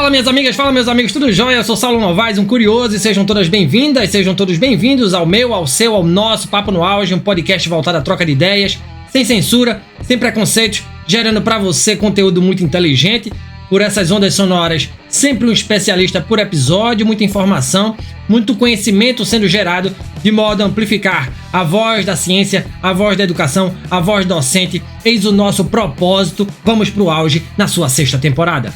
Fala minhas amigas, fala meus amigos, tudo jóia? Eu sou Saulo Novaes, um curioso, e sejam todas bem-vindas, sejam todos bem-vindos ao meu, ao seu, ao nosso Papo no Auge, um podcast voltado à troca de ideias, sem censura, sem preconceitos, gerando pra você conteúdo muito inteligente, por essas ondas sonoras, sempre um especialista por episódio, muita informação, muito conhecimento sendo gerado, de modo a amplificar a voz da ciência, a voz da educação, a voz docente. Eis o nosso propósito, vamos pro auge na sua 6ª temporada.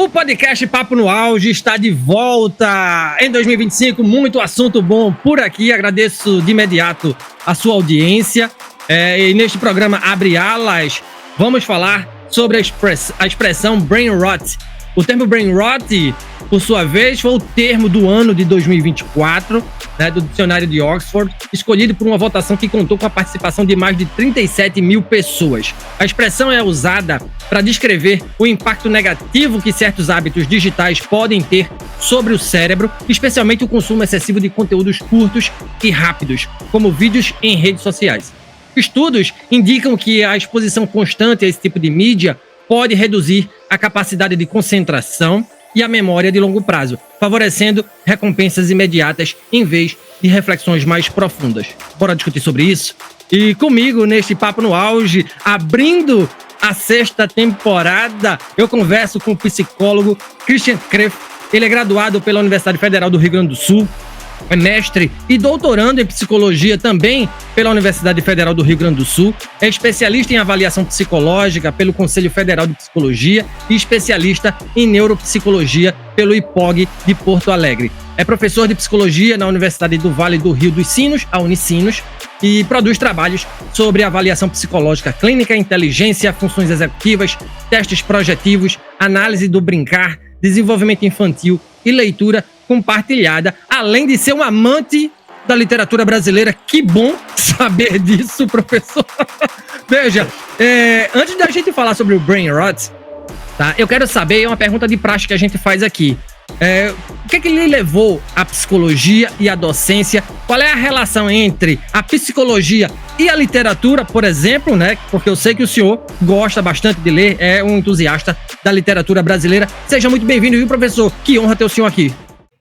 O podcast Papo no Auge está de volta em 2025, muito assunto bom por aqui, agradeço de imediato a sua audiência, e neste programa Abre Alas, vamos falar sobre a expressão Brain Rot. O termo Brain Rot, por sua vez, foi o termo do ano de 2024, do dicionário de Oxford, escolhido por uma votação que contou com a participação de mais de 37 mil pessoas. A expressão é usada para descrever o impacto negativo que certos hábitos digitais podem ter sobre o cérebro, especialmente o consumo excessivo de conteúdos curtos e rápidos, como vídeos em redes sociais. Estudos indicam que a exposição constante a esse tipo de mídia pode reduzir a capacidade de concentração e a memória de longo prazo, favorecendo recompensas imediatas em vez de reflexões mais profundas. Bora discutir sobre isso? E comigo, neste Papo no Auge, abrindo a 6ª temporada, eu converso com o psicólogo Christian Kreff. Ele é graduado pela Universidade Federal do Rio Grande do Sul, é mestre e doutorando em psicologia também pela Universidade Federal do Rio Grande do Sul, é especialista em avaliação psicológica pelo Conselho Federal de Psicologia e especialista em neuropsicologia pelo IPOG de Porto Alegre. É professor de psicologia na Universidade do Vale do Rio dos Sinos, a Unicinos, e produz trabalhos sobre avaliação psicológica clínica, inteligência, funções executivas, testes projetivos, análise do brincar, desenvolvimento infantil e leitura compartilhada, além de ser um amante da literatura brasileira. Que bom saber disso, professor. Veja, antes da gente falar sobre o Brain Rot, tá? Eu quero saber, é uma pergunta de praxe que a gente faz aqui. O que é que lhe levou à psicologia e à docência? Qual é a relação entre a psicologia e a literatura, por exemplo, né? Porque eu sei que o senhor gosta bastante de ler, é um entusiasta da literatura brasileira. Seja muito bem-vindo, viu, professor? Que honra ter o senhor aqui.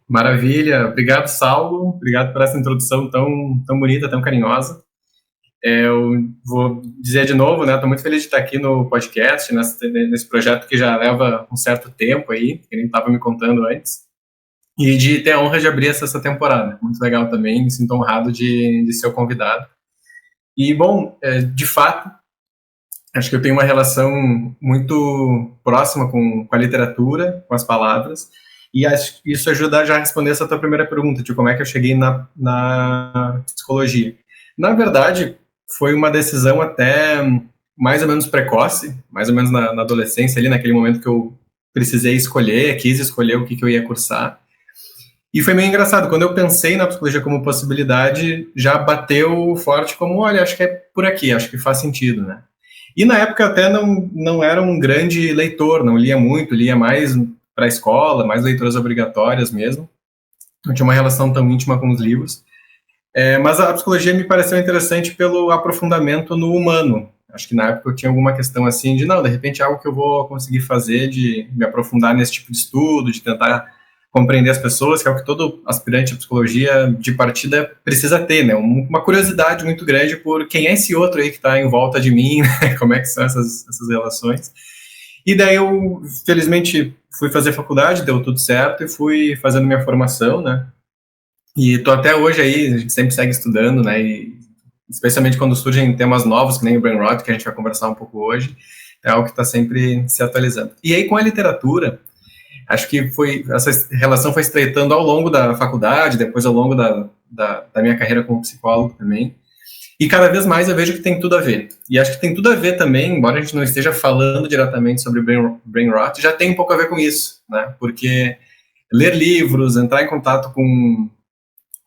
Maravilha, obrigado, Saulo, obrigado por essa introdução tão bonita, tão carinhosa. Eu vou dizer de novo, né, estou muito feliz de estar aqui no podcast, nesse projeto que já leva um certo tempo aí, que nem estava me contando antes, e de ter a honra de abrir essa temporada. Muito legal também, me sinto honrado de ser o convidado. E, bom, de fato, acho que eu tenho uma relação muito próxima com a literatura, com as palavras, e acho que isso ajuda já a responder essa tua primeira pergunta, de como é que eu cheguei na psicologia. Na verdade, foi uma decisão até mais ou menos precoce, mais ou menos na adolescência, ali naquele momento que eu quis escolher o que eu ia cursar. E foi meio engraçado, quando eu pensei na psicologia como possibilidade, já bateu forte como, olha, acho que é por aqui, acho que faz sentido, né? E na época eu até não era um grande leitor, não lia muito, lia mais para a escola, mais leituras obrigatórias mesmo. Não tinha uma relação tão íntima com os livros. Mas a psicologia me pareceu interessante pelo aprofundamento no humano. Acho que na época eu tinha alguma questão assim de, de repente é algo que eu vou conseguir fazer, de me aprofundar nesse tipo de estudo, de tentar compreender as pessoas, que é o que todo aspirante à psicologia de partida precisa ter, né? Uma curiosidade muito grande por quem é esse outro aí que está em volta de mim, né? Como é que são essas relações. E daí eu, felizmente, fui fazer faculdade, deu tudo certo, e fui fazendo minha formação, né? E tô até hoje aí, a gente sempre segue estudando, né? E especialmente quando surgem temas novos, que nem o Brain Rot, que a gente vai conversar um pouco hoje, é algo que está sempre se atualizando. E aí, com a literatura, acho que essa relação foi estreitando ao longo da faculdade, depois ao longo da minha carreira como psicólogo também. E cada vez mais eu vejo que tem tudo a ver. E acho que tem tudo a ver também, embora a gente não esteja falando diretamente sobre Brain Rot, já tem um pouco a ver com isso, né? Porque ler livros, entrar em contato com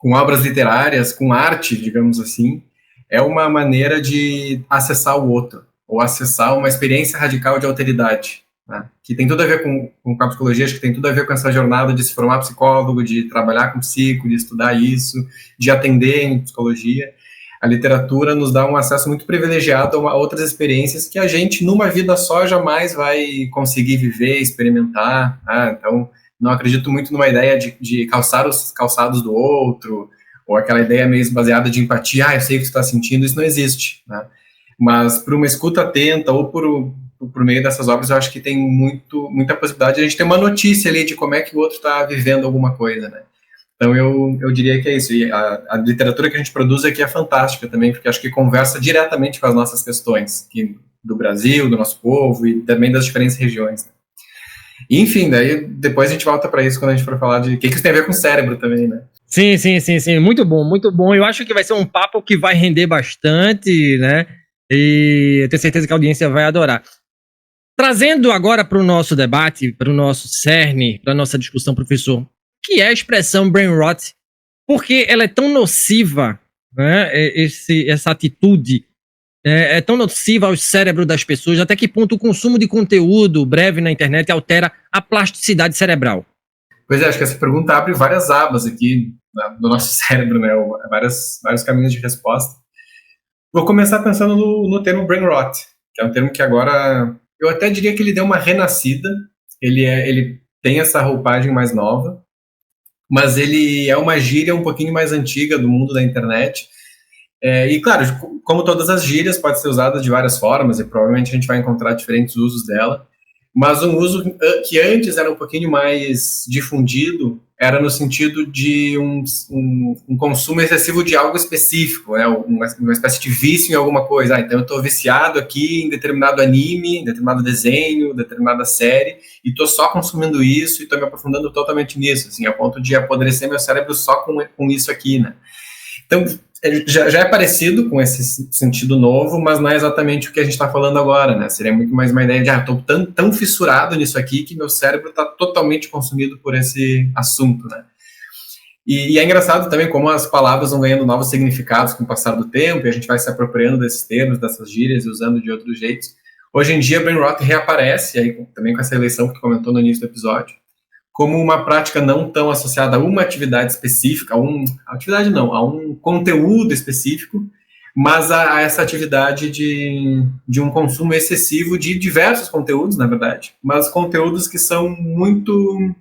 com obras literárias, com arte, digamos assim, é uma maneira de acessar o outro, ou acessar uma experiência radical de alteridade, né? Que tem tudo a ver com a psicologia, acho que tem tudo a ver com essa jornada de se formar psicólogo, de trabalhar com psico, de estudar isso, de atender em psicologia. A literatura nos dá um acesso muito privilegiado a outras experiências que a gente, numa vida só, jamais vai conseguir viver, experimentar, né? Então, não acredito muito numa ideia de calçar os calçados do outro, ou aquela ideia meio baseada de empatia, eu sei o que você está sentindo, isso não existe, né? Mas por uma escuta atenta, ou por meio dessas obras, eu acho que tem muita possibilidade de a gente ter uma notícia ali de como é que o outro está vivendo alguma coisa, né? Então eu diria que é isso, e a literatura que a gente produz aqui é fantástica também, porque acho que conversa diretamente com as nossas questões, do Brasil, do nosso povo, e também das diferentes regiões, né? Enfim, daí depois a gente volta para isso quando a gente for falar de o que isso tem a ver com o cérebro também, né? Sim. Muito bom, muito bom. Eu acho que vai ser um papo que vai render bastante, né? E eu tenho certeza que a audiência vai adorar. Trazendo agora para o nosso debate, para o nosso cerne, para a nossa discussão, professor, que é a expressão brain rot, porque ela é tão nociva, né? Essa atitude é tão nociva ao cérebro das pessoas, até que ponto o consumo de conteúdo breve na internet altera a plasticidade cerebral? Pois é, acho que essa pergunta abre várias abas aqui no nosso cérebro, né? Vários caminhos de resposta. Vou começar pensando no termo brain rot, que é um termo que agora eu até diria que ele deu uma renascida. Ele tem essa roupagem mais nova, mas ele é uma gíria um pouquinho mais antiga do mundo da internet. E claro, como todas as gírias, pode ser usada de várias formas e provavelmente a gente vai encontrar diferentes usos dela, mas um uso que antes era um pouquinho mais difundido era no sentido de um consumo excessivo de algo específico, né? Uma espécie de vício em alguma coisa. Então eu estou viciado aqui em determinado anime, em determinado desenho, determinada série, e estou só consumindo isso e estou me aprofundando totalmente nisso, assim, a ponto de apodrecer meu cérebro só com isso aqui, né? Então, já é parecido com esse sentido novo, mas não é exatamente o que a gente está falando agora, né? Seria muito mais uma ideia de, estou tão fissurado nisso aqui que meu cérebro está totalmente consumido por esse assunto, né? E é engraçado também como as palavras vão ganhando novos significados com o passar do tempo, e a gente vai se apropriando desses termos, dessas gírias, e usando de outros jeitos. Hoje em dia, brain rot reaparece, aí, também com essa eleição que comentou no início do episódio, como uma prática não tão associada a uma atividade específica, a um conteúdo específico, mas a essa atividade de um consumo excessivo de diversos conteúdos, na verdade, mas conteúdos que são muito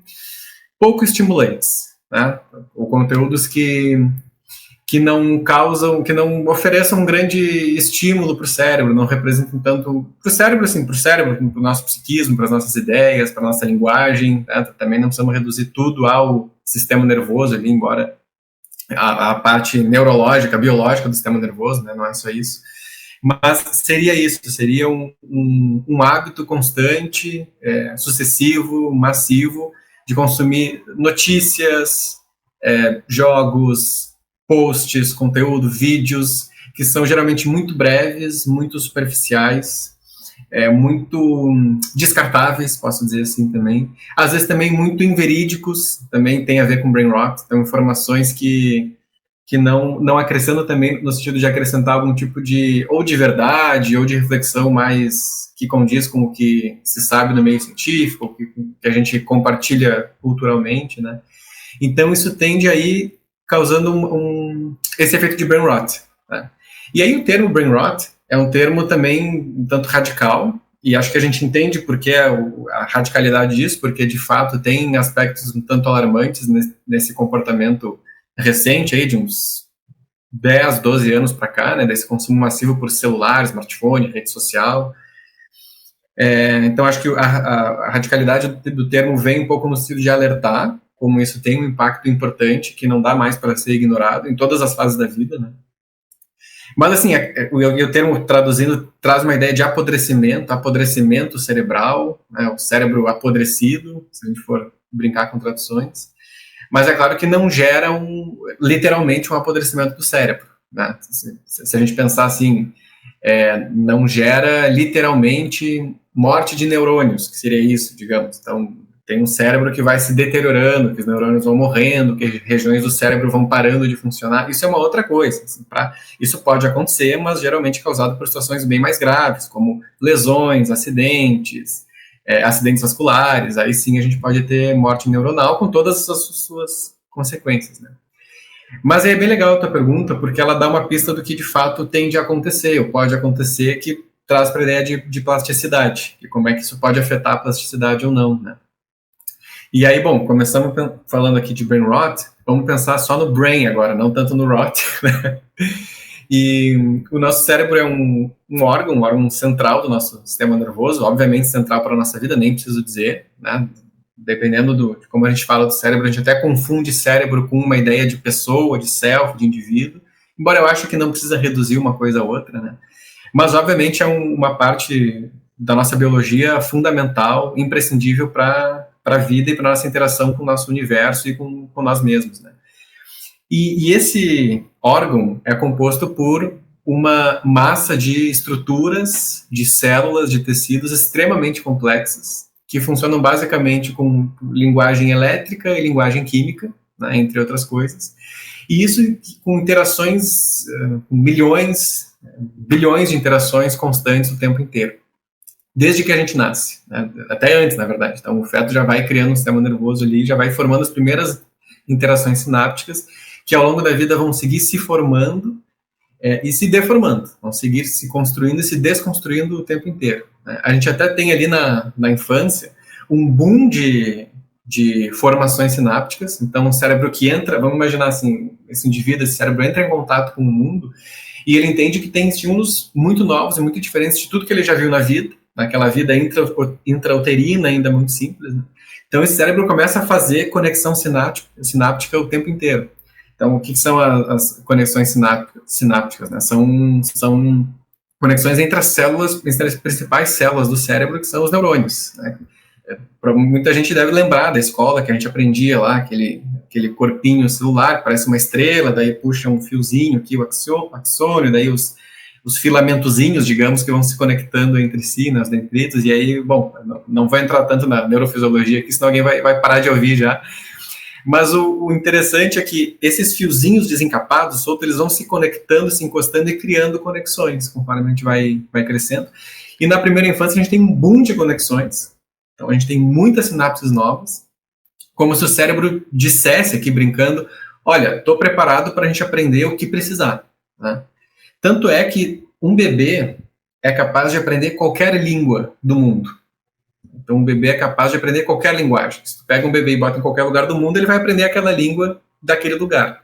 pouco estimulantes, né? Ou conteúdos que não causam, que não ofereçam um grande estímulo para o cérebro, não representam tanto para o cérebro, assim, para o nosso psiquismo, para as nossas ideias, para a nossa linguagem, né? Também não precisamos reduzir tudo ao sistema nervoso ali, embora a parte neurológica, biológica do sistema nervoso, né? Não é só isso. Mas seria isso, seria um hábito constante, sucessivo, massivo, de consumir notícias, jogos, posts, conteúdo, vídeos, que são geralmente muito breves, muito superficiais, muito descartáveis, posso dizer assim também. Às vezes também muito inverídicos, também tem a ver com brain rot, então informações que não acrescentam também no sentido de acrescentar algum tipo de verdade ou de reflexão mais que condiz com o que se sabe no meio científico, que a gente compartilha culturalmente, né? Então isso tende aí causando esse efeito de brain rot, né? E aí o termo brain rot é um termo também um tanto radical, e acho que a gente entende porque a radicalidade disso, porque de fato tem aspectos um tanto alarmantes nesse comportamento recente aí, de uns 10, 12 anos para cá, né, desse consumo massivo por celular, smartphone, rede social. Então acho que a radicalidade do termo vem um pouco no sentido de alertar como isso tem um impacto importante que não dá mais para ser ignorado em todas as fases da vida, né? Mas, assim, o termo traduzindo traz uma ideia de apodrecimento cerebral, né, o cérebro apodrecido, se a gente for brincar com traduções. Mas é claro que não gera literalmente um apodrecimento do cérebro, né? Se a gente pensar assim, não gera literalmente morte de neurônios, que seria isso, digamos. Então, tem um cérebro que vai se deteriorando, que os neurônios vão morrendo, que regiões do cérebro vão parando de funcionar. Isso é uma outra coisa. Assim, isso pode acontecer, mas geralmente causado por situações bem mais graves, como lesões, acidentes, acidentes vasculares. Aí sim a gente pode ter morte neuronal com todas as suas consequências, né? Mas é bem legal a tua pergunta, porque ela dá uma pista do que de fato tende a acontecer, ou pode acontecer, que traz para a ideia de plasticidade, e como é que isso pode afetar a plasticidade ou não, né? E aí, bom, começamos falando aqui de brain rot, vamos pensar só no brain agora, não tanto no rot, né? E o nosso cérebro é um órgão central do nosso sistema nervoso, obviamente central para a nossa vida, nem preciso dizer, né? Dependendo de como a gente fala do cérebro, a gente até confunde cérebro com uma ideia de pessoa, de self, de indivíduo, embora eu acho que não precisa reduzir uma coisa a outra, né? Mas, obviamente, é uma parte da nossa biologia fundamental, imprescindível para a vida e para a nossa interação com o nosso universo e com nós mesmos, né? E esse órgão é composto por uma massa de estruturas, de células, de tecidos extremamente complexas, que funcionam basicamente com linguagem elétrica e linguagem química, né, entre outras coisas. E isso com interações, bilhões de interações constantes o tempo inteiro, desde que a gente nasce, né? Até antes, na verdade. Então, o feto já vai criando um sistema nervoso ali, já vai formando as primeiras interações sinápticas, que ao longo da vida vão seguir se formando e se deformando, vão seguir se construindo e se desconstruindo o tempo inteiro, né? A gente até tem ali na infância um boom de formações sinápticas. Então, um cérebro que entra, vamos imaginar assim, esse indivíduo, esse cérebro entra em contato com o mundo e ele entende que tem estímulos muito novos e muito diferentes de tudo que ele já viu na vida, naquela vida intrauterina ainda muito simples, né? Então, esse cérebro começa a fazer conexão sináptica o tempo inteiro. Então, o que são as conexões sinápticas, né? São conexões entre as células, entre as principais células do cérebro, que são os neurônios, né? Muita gente deve lembrar da escola, que a gente aprendia lá, aquele corpinho celular, parece uma estrela, daí puxa um fiozinho aqui, o axônio, daí os filamentozinhos, digamos, que vão se conectando entre si, nas dendritas, e aí, bom, não vou entrar tanto na neurofisiologia aqui, senão alguém vai parar de ouvir já. Mas o interessante é que esses fiozinhos desencapados, soltos, eles vão se conectando, se encostando e criando conexões, conforme a gente vai crescendo. E na primeira infância a gente tem um boom de conexões, então a gente tem muitas sinapses novas, como se o cérebro dissesse aqui brincando, olha, estou preparado para a gente aprender o que precisar, né? Tanto é que um bebê é capaz de aprender qualquer língua do mundo. Então, um bebê é capaz de aprender qualquer linguagem. Se tu pega um bebê e bota em qualquer lugar do mundo, ele vai aprender aquela língua daquele lugar.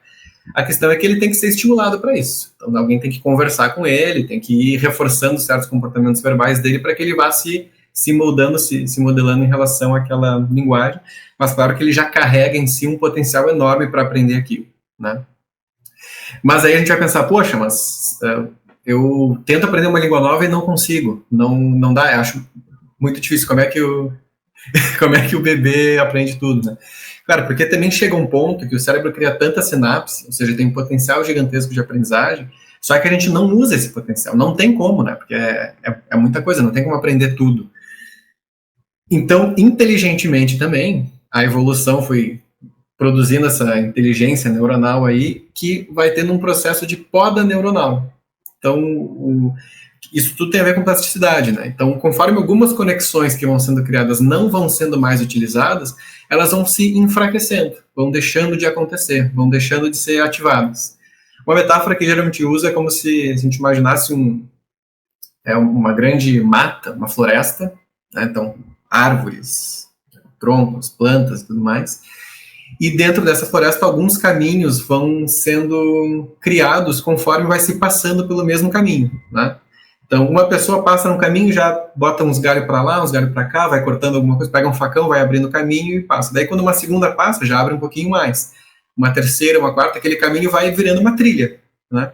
A questão é que ele tem que ser estimulado para isso. Então, alguém tem que conversar com ele, tem que ir reforçando certos comportamentos verbais dele para que ele vá se moldando, se modelando em relação àquela linguagem. Mas, claro que ele já carrega em si um potencial enorme para aprender aquilo, né? Mas aí a gente vai pensar, poxa, mas eu tento aprender uma língua nova e não consigo. Não dá, eu acho muito difícil. Como é que o bebê aprende tudo, né? Claro, porque também chega um ponto que o cérebro cria tanta sinapse, ou seja, tem um potencial gigantesco de aprendizagem, só que a gente não usa esse potencial. Não tem como, né? Porque é muita coisa, não tem como aprender tudo. Então, inteligentemente também, a evolução foi produzindo essa inteligência neuronal aí, que vai tendo um processo de poda neuronal. Então, isso tudo tem a ver com plasticidade, né? Então, conforme algumas conexões que vão sendo criadas não vão sendo mais utilizadas, elas vão se enfraquecendo, vão deixando de acontecer, vão deixando de ser ativadas. Uma metáfora que geralmente usa é como se a gente imaginasse uma grande mata, uma floresta, né? Então, árvores, troncos, plantas e tudo mais. E dentro dessa floresta, alguns caminhos vão sendo criados conforme vai se passando pelo mesmo caminho, né? Então, uma pessoa passa num caminho, já bota uns galhos para lá, uns galhos para cá, vai cortando alguma coisa, pega um facão, vai abrindo o caminho e passa. Daí, quando uma segunda passa, já abre um pouquinho mais. Uma terceira, uma quarta, aquele caminho vai virando uma trilha, né?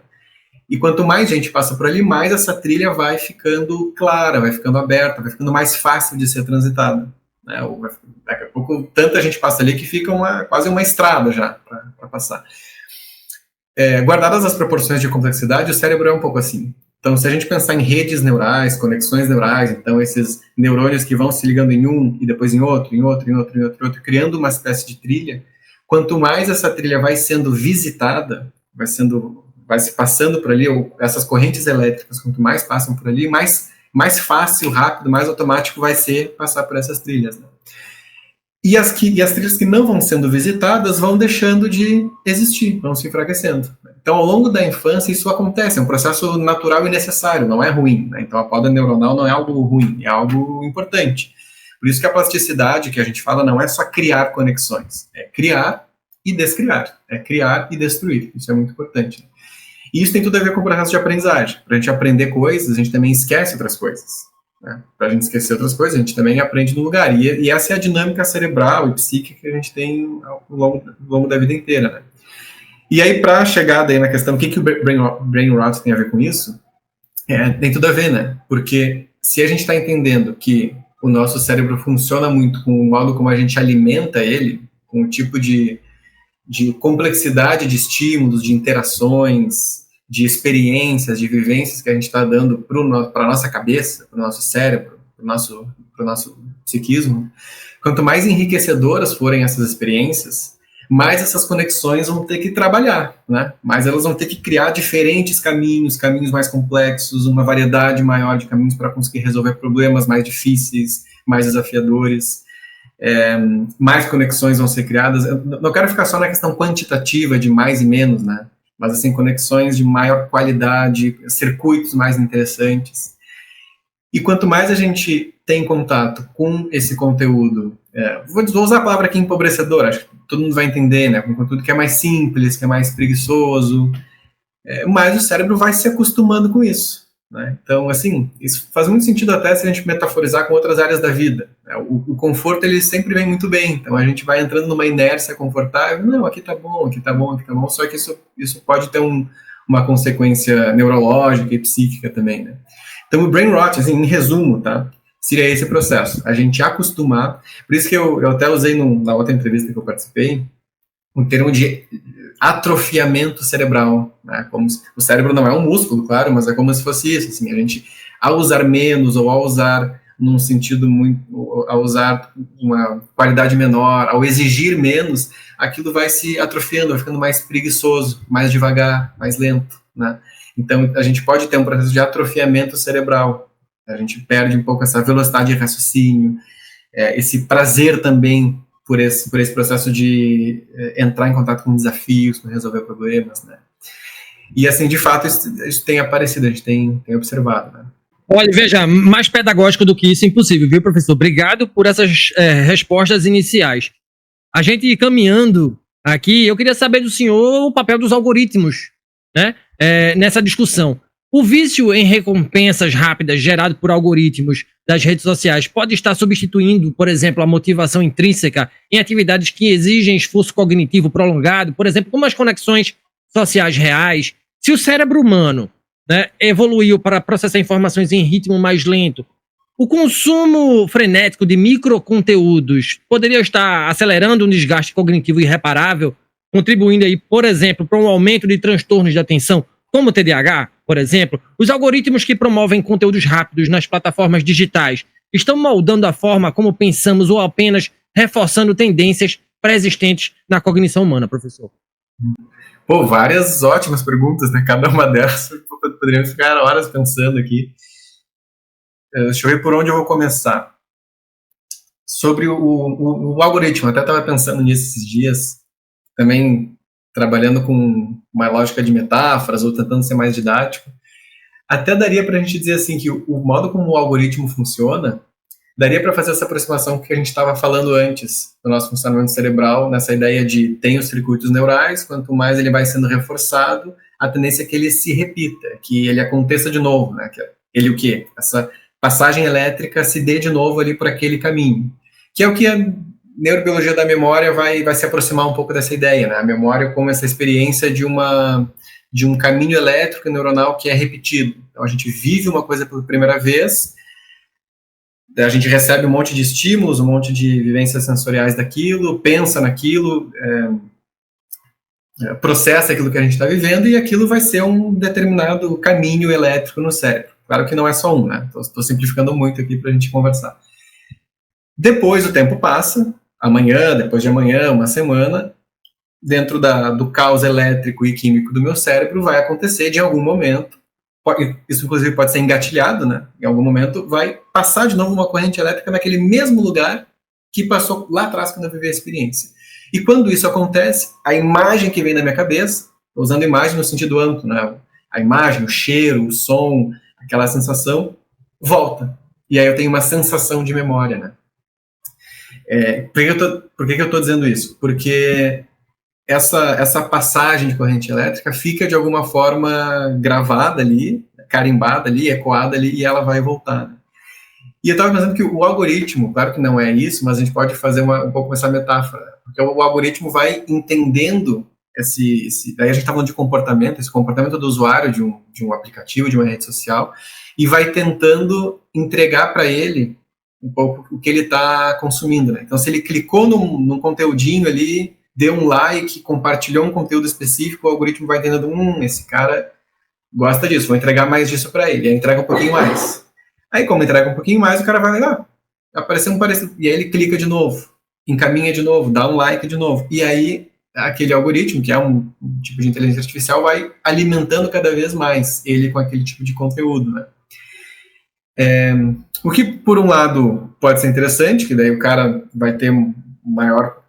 E quanto mais gente passa por ali, mais essa trilha vai ficando clara, vai ficando aberta, vai ficando mais fácil de ser transitada, né? Daqui a pouco, tanta gente passa ali que fica quase uma estrada já para passar. Guardadas as proporções de complexidade, o cérebro é um pouco assim. Então, se a gente pensar em redes neurais, conexões neurais, então esses neurônios que vão se ligando em um e depois em outro, criando uma espécie de trilha, quanto mais essa trilha vai sendo visitada, vai se passando por ali, ou essas correntes elétricas, quanto mais passam por ali, mais fácil, rápido, mais automático vai ser passar por essas trilhas, né? E as trilhas que não vão sendo visitadas vão deixando de existir, vão se enfraquecendo. Então, ao longo da infância, isso acontece, é um processo natural e necessário, não é ruim, né? Então, a poda neuronal não é algo ruim, é algo importante. Por isso que a plasticidade que a gente fala não é só criar conexões, é criar e descriar, é criar e destruir, isso é muito importante. E isso tem tudo a ver com o processo de aprendizagem. Para a gente aprender coisas, a gente também esquece outras coisas. Né? Para a gente esquecer outras coisas, a gente também aprende no lugar. E essa é a dinâmica cerebral e psíquica que a gente tem ao longo da vida inteira. Né? E aí, para chegar daí na questão, o que o brain rot tem a ver com isso? Tem tudo a ver, né? Porque se a gente está entendendo que o nosso cérebro funciona muito com o modo como a gente alimenta ele, com o tipo de complexidade de estímulos, de interações, de experiências, de vivências que a gente está dando para a nossa cabeça, para o nosso cérebro, para o nosso psiquismo, quanto mais enriquecedoras forem essas experiências, mais essas conexões vão ter que trabalhar, né? Mais elas vão ter que criar diferentes caminhos mais complexos, uma variedade maior de caminhos para conseguir resolver problemas mais difíceis, mais desafiadores. Mais conexões vão ser criadas. Eu não quero ficar só na questão quantitativa de mais e menos, né? Mas assim, conexões de maior qualidade, circuitos mais interessantes. E quanto mais a gente tem contato com esse conteúdo, vou usar a palavra aqui empobrecedor, acho que todo mundo vai entender, né? Com conteúdo que é mais simples, que é mais preguiçoso, mais o cérebro vai se acostumando com isso. Né? Então, assim, isso faz muito sentido até se a gente metaforizar com outras áreas da vida. Né? O conforto, ele sempre vem muito bem. Então, a gente vai entrando numa inércia confortável. Não, aqui tá bom, aqui tá bom, aqui tá bom. Só que isso pode ter uma consequência neurológica e psíquica também, né? Então, o brain rot, assim, em resumo, tá? Seria esse processo. A gente acostumar. Por isso que eu até usei na outra entrevista que eu participei, um termo de atrofiamento cerebral, né? Como o cérebro não é um músculo, claro, mas é como se fosse isso, assim, a gente, ao usar menos ou ao usar num sentido ao usar uma qualidade menor, ao exigir menos, aquilo vai se atrofiando, vai ficando mais preguiçoso, mais devagar, mais lento, né? Então, a gente pode ter um processo de atrofiamento cerebral, a gente perde um pouco essa velocidade de raciocínio, esse prazer também por esse processo de entrar em contato com desafios, com resolver problemas, né? E, assim, de fato, isso tem aparecido, a gente tem observado, né? Olha, veja, mais pedagógico do que isso, impossível, viu, professor? Obrigado por essas respostas iniciais. A gente caminhando aqui, eu queria saber do senhor o papel dos algoritmos, né, nessa discussão. O vício em recompensas rápidas gerado por algoritmos das redes sociais pode estar substituindo, por exemplo, a motivação intrínseca em atividades que exigem esforço cognitivo prolongado, por exemplo, como as conexões sociais reais. Se o cérebro humano, né, evoluiu para processar informações em ritmo mais lento, o consumo frenético de microconteúdos poderia estar acelerando um desgaste cognitivo irreparável, contribuindo aí, por exemplo, para um aumento de transtornos de atenção, como o TDAH, por exemplo. Os algoritmos que promovem conteúdos rápidos nas plataformas digitais estão moldando a forma como pensamos ou apenas reforçando tendências pré-existentes na cognição humana, professor? Pô, várias ótimas perguntas, né? Cada uma delas poderíamos ficar horas pensando aqui. Deixa eu ver por onde eu vou começar. Sobre o algoritmo, até estava pensando nisso esses dias, também trabalhando com uma lógica de metáforas ou tentando ser mais didático. Até daria para a gente dizer assim que o modo como o algoritmo funciona, daria para fazer essa aproximação que a gente estava falando antes do nosso funcionamento cerebral, nessa ideia de tem os circuitos neurais, quanto mais ele vai sendo reforçado, a tendência é que ele se repita, que ele aconteça de novo, né? Que ele o quê? Essa passagem elétrica se dê de novo ali por aquele caminho, que é o que a neurobiologia da memória vai se aproximar um pouco dessa ideia, né? A memória como essa experiência de um caminho elétrico e neuronal que é repetido. Então, a gente vive uma coisa pela primeira vez, a gente recebe um monte de estímulos, um monte de vivências sensoriais daquilo, pensa naquilo, processa aquilo que a gente está vivendo e aquilo vai ser um determinado caminho elétrico no cérebro. Claro que não é só um, né? Estou simplificando muito aqui para a gente conversar. Depois o tempo passa, amanhã, depois de amanhã, uma semana, dentro do caos elétrico e químico do meu cérebro vai acontecer de algum momento, isso inclusive pode ser engatilhado, né? Em algum momento vai passar de novo uma corrente elétrica naquele mesmo lugar que passou lá atrás quando eu vivi a experiência. E quando isso acontece, a imagem que vem na minha cabeça, usando imagem no sentido amplo, né? A imagem, o cheiro, o som, aquela sensação, volta. E aí eu tenho uma sensação de memória, né? Por que eu estou dizendo isso? Porque essa passagem de corrente elétrica fica de alguma forma gravada ali, carimbada ali, ecoada ali, e ela vai voltar. Né? E eu estava pensando que o algoritmo, claro que não é isso, mas a gente pode fazer um pouco essa metáfora, porque o algoritmo vai entendendo daí a gente está falando de comportamento, esse comportamento do usuário de um aplicativo, de uma rede social, e vai tentando entregar para ele um pouco o que ele está consumindo. Né? Então, se ele clicou num conteúdinho ali, deu um like, compartilhou um conteúdo específico, o algoritmo vai entendendo, esse cara gosta disso, vou entregar mais disso para ele. Aí entrega um pouquinho mais. Aí, como entrega um pouquinho mais, o cara vai lá, apareceu um parecido. E aí ele clica de novo, encaminha de novo, dá um like de novo. E aí, aquele algoritmo, que é um tipo de inteligência artificial, vai alimentando cada vez mais ele com aquele tipo de conteúdo, né? O que, por um lado, pode ser interessante, que daí o cara vai ter um maior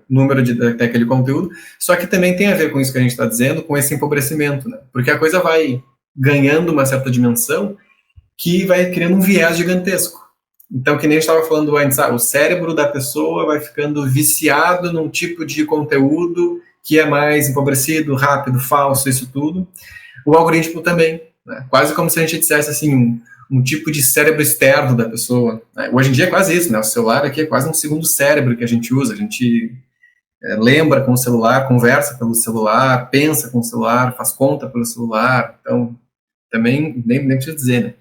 número daquele conteúdo, só que também tem a ver com isso que a gente está dizendo, com esse empobrecimento, né? Porque a coisa vai ganhando uma certa dimensão que vai criando um viés gigantesco. Então, que nem a gente estava falando antes, o cérebro da pessoa vai ficando viciado num tipo de conteúdo que é mais empobrecido, rápido, falso, isso tudo. O algoritmo também, né? Quase como se a gente dissesse assim, um tipo de cérebro externo da pessoa. Né? Hoje em dia é quase isso, né? O celular aqui é quase um segundo cérebro que a gente usa. A gente lembra com o celular, conversa pelo celular, pensa com o celular, faz conta pelo celular. Então, também nem preciso dizer, né?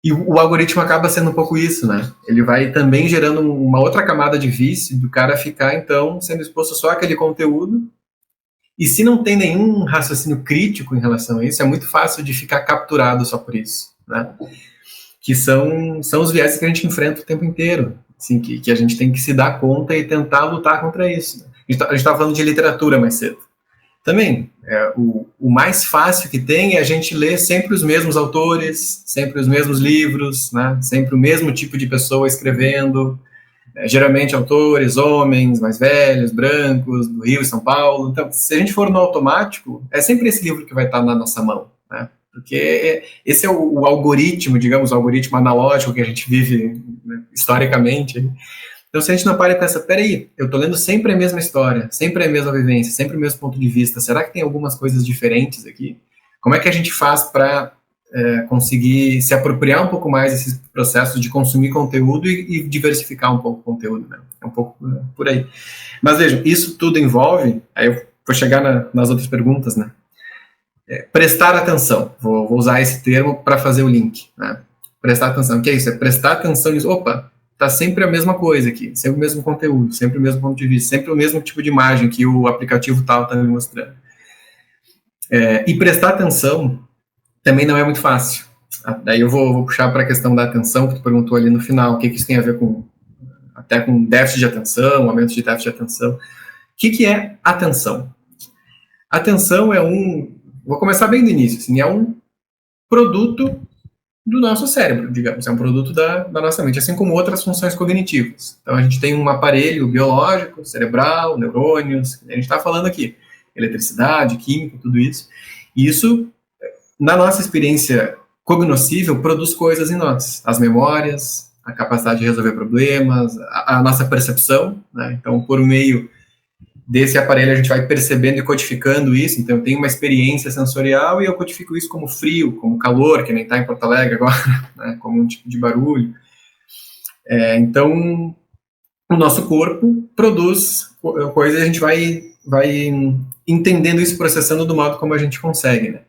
E o algoritmo acaba sendo um pouco isso, né? Ele vai também gerando uma outra camada de vício do cara ficar, então, sendo exposto só àquele conteúdo. E se não tem nenhum raciocínio crítico em relação a isso, é muito fácil de ficar capturado só por isso, né? Que são os viéses que a gente enfrenta o tempo inteiro, assim, que a gente tem que se dar conta e tentar lutar contra isso. Né? A gente estava falando de literatura mais cedo. Também, o mais fácil que tem é a gente ler sempre os mesmos autores, sempre os mesmos livros, né? Sempre o mesmo tipo de pessoa escrevendo, geralmente autores, homens, mais velhos, brancos, do Rio e São Paulo. Então, se a gente for no automático, é sempre esse livro que vai estar na nossa mão, né? Porque esse é o algoritmo, digamos, o algoritmo analógico que a gente vive, né, historicamente. Então, se a gente não para e pensa, peraí, eu estou lendo sempre a mesma história, sempre a mesma vivência, sempre o mesmo ponto de vista, será que tem algumas coisas diferentes aqui? Como é que a gente faz para conseguir se apropriar um pouco mais desses processos de consumir conteúdo e diversificar um pouco o conteúdo, né? É um pouco por aí. Mas vejam, isso tudo envolve, aí eu vou chegar nas outras perguntas, né? Prestar atenção, vou usar esse termo para fazer o link, né? Prestar atenção, o que é isso? É prestar atenção nisso, opa, tá sempre a mesma coisa aqui, sempre o mesmo conteúdo, sempre o mesmo ponto de vista, sempre o mesmo tipo de imagem que o aplicativo tal está me mostrando. E prestar atenção também não é muito fácil. Daí eu vou puxar para a questão da atenção, que tu perguntou ali no final, o que isso tem a ver até com déficit de atenção, aumento de déficit de atenção. O que é atenção? Atenção vou começar bem do início, assim, é um produto do nosso cérebro, digamos, é um produto da nossa mente, assim como outras funções cognitivas. Então a gente tem um aparelho biológico, cerebral, neurônios, a gente está falando aqui, eletricidade, química, tudo isso, e isso, na nossa experiência cognoscível, produz coisas em nós, as memórias, a capacidade de resolver problemas, a nossa percepção, né? Então por meio desse aparelho a gente vai percebendo e codificando isso, então eu tenho uma experiência sensorial e eu codifico isso como frio, como calor, que nem está em Porto Alegre agora, né, como um tipo de barulho. Então, o nosso corpo produz coisas e a gente vai entendendo isso, processando do modo como a gente consegue. Né?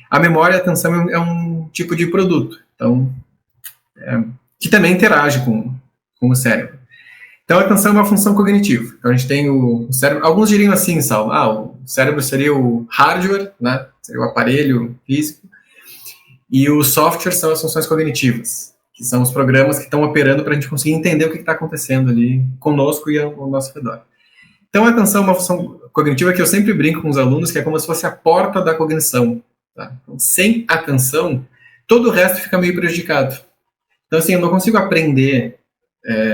A memória e a atenção é um tipo de produto, então, que também interage com o cérebro. Então, a atenção é uma função cognitiva. Então, a gente tem o cérebro... Alguns diriam assim, Sal, o cérebro seria o hardware, né? Seria o aparelho físico. E o software são as funções cognitivas, que são os programas que estão operando para a gente conseguir entender o que está acontecendo ali conosco e ao nosso redor. Então, a atenção é uma função cognitiva que eu sempre brinco com os alunos, que é como se fosse a porta da cognição. Tá? Então, sem atenção, todo o resto fica meio prejudicado. Então, assim, eu não consigo aprender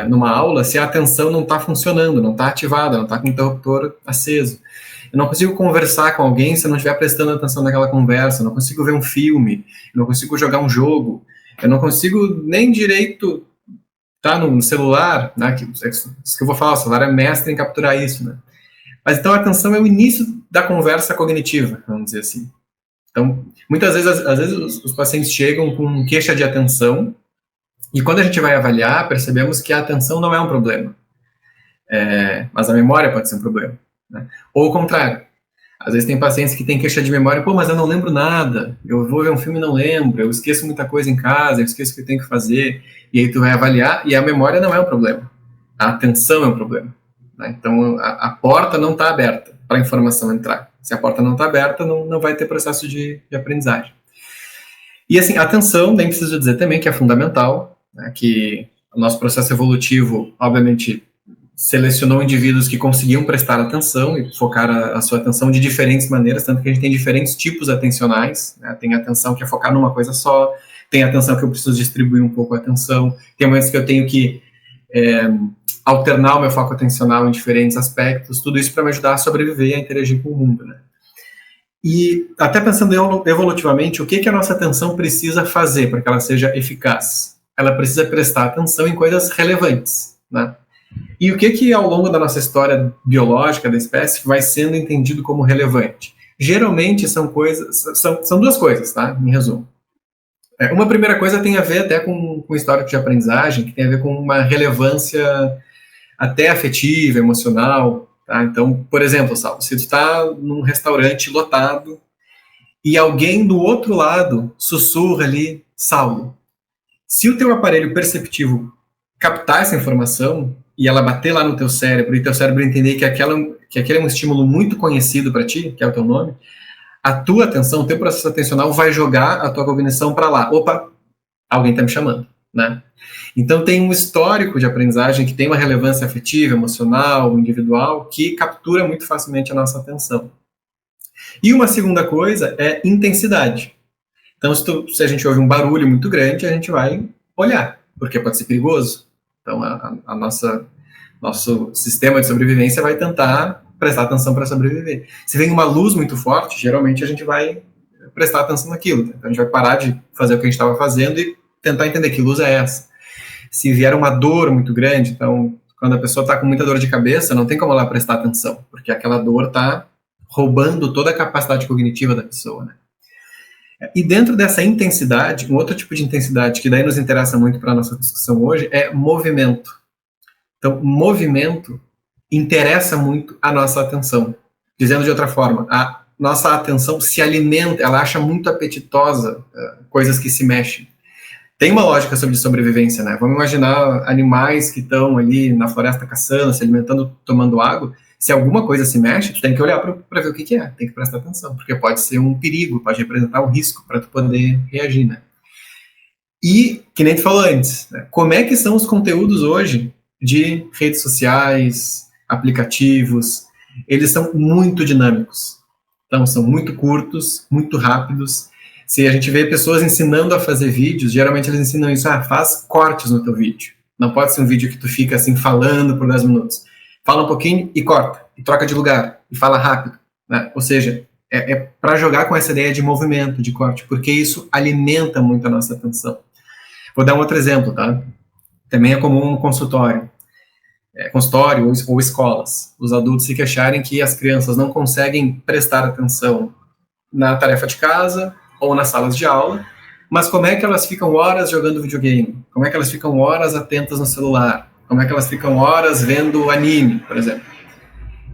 numa aula se a atenção não está funcionando, não está ativada, não está com o interruptor aceso. Eu não consigo conversar com alguém se eu não estiver prestando atenção naquela conversa, eu não consigo ver um filme, eu não consigo jogar um jogo, eu não consigo nem direito estar no celular, né, isso que eu vou falar, o celular é mestre em capturar isso, né? Mas então a atenção é o início da conversa cognitiva, vamos dizer assim. Então, muitas vezes, às vezes os pacientes chegam com queixa de atenção, e quando a gente vai avaliar, percebemos que a atenção não é um problema, mas a memória pode ser um problema, né? Ou o contrário. Às vezes tem pacientes que têm queixa de memória, mas eu não lembro nada, eu vou ver um filme e não lembro, eu esqueço muita coisa em casa, eu esqueço o que eu tenho que fazer, e aí tu vai avaliar, e a memória não é um problema, a atenção é um problema, né? Então a porta não está aberta para a informação entrar. Se a porta não está aberta, não vai ter processo de aprendizagem. E assim, a atenção, nem preciso dizer também que é fundamental, né, que o nosso processo evolutivo, obviamente, selecionou indivíduos que conseguiam prestar atenção e focar a sua atenção de diferentes maneiras, tanto que a gente tem diferentes tipos atencionais, né? Tem atenção que é focar numa coisa só, tem atenção que eu preciso distribuir um pouco a atenção, tem momentos que eu tenho que alternar o meu foco atencional em diferentes aspectos, tudo isso para me ajudar a sobreviver e a interagir com o mundo, né? E até pensando evolutivamente, o que a nossa atenção precisa fazer para que ela seja eficaz? Ela precisa prestar atenção em coisas relevantes, né? E o que ao longo da nossa história biológica da espécie vai sendo entendido como relevante? Geralmente são duas coisas, tá? Em resumo. Uma primeira coisa tem a ver até com o histórico de aprendizagem, que tem a ver com uma relevância até afetiva, emocional, tá? Então, por exemplo, Saulo, se tu está num restaurante lotado e alguém do outro lado sussurra ali, Saulo, se o teu aparelho perceptivo captar essa informação e ela bater lá no teu cérebro e teu cérebro entender que aquele é um estímulo muito conhecido para ti, que é o teu nome, a tua atenção, o teu processo atencional vai jogar a tua cognição para lá. Opa, alguém está me chamando, né? Então tem um histórico de aprendizagem que tem uma relevância afetiva, emocional, individual, que captura muito facilmente a nossa atenção. E uma segunda coisa é intensidade. Então se a gente ouve um barulho muito grande, a gente vai olhar, porque pode ser perigoso. Então, nosso sistema de sobrevivência vai tentar prestar atenção para sobreviver. Se vem uma luz muito forte, geralmente a gente vai prestar atenção naquilo. Então, a gente vai parar de fazer o que a gente estava fazendo e tentar entender que luz é essa. Se vier uma dor muito grande, então, quando a pessoa está com muita dor de cabeça, não tem como ela prestar atenção, porque aquela dor está roubando toda a capacidade cognitiva da pessoa, né? E dentro dessa intensidade, um outro tipo de intensidade que daí nos interessa muito para a nossa discussão hoje é movimento. Então, movimento interessa muito a nossa atenção. Dizendo de outra forma, a nossa atenção se alimenta, ela acha muito apetitosa coisas que se mexem. Tem uma lógica sobre sobrevivência, né? Vamos imaginar animais que estão ali na floresta caçando, se alimentando, tomando água. Se alguma coisa se mexe, tu tem que olhar para ver o que é, tem que prestar atenção, porque pode ser um perigo, pode representar um risco para tu poder reagir, né? E, que nem tu falou antes, né? Como é que são os conteúdos hoje de redes sociais, aplicativos? Eles são muito dinâmicos, então são muito curtos, muito rápidos. Se a gente vê pessoas ensinando a fazer vídeos, geralmente eles ensinam isso, faz cortes no teu vídeo. Não pode ser um vídeo que tu fica assim falando por 10 minutos. Fala um pouquinho e corta, e troca de lugar, e fala rápido, né? Ou seja, é para jogar com essa ideia de movimento, de corte, porque isso alimenta muito a nossa atenção. Vou dar um outro exemplo, tá? Também é comum no consultório ou escolas, os adultos se queixarem que as crianças não conseguem prestar atenção na tarefa de casa ou nas salas de aula, mas como é que elas ficam horas jogando videogame? Como é que elas ficam horas atentas no celular? Como é que elas ficam horas vendo anime, por exemplo?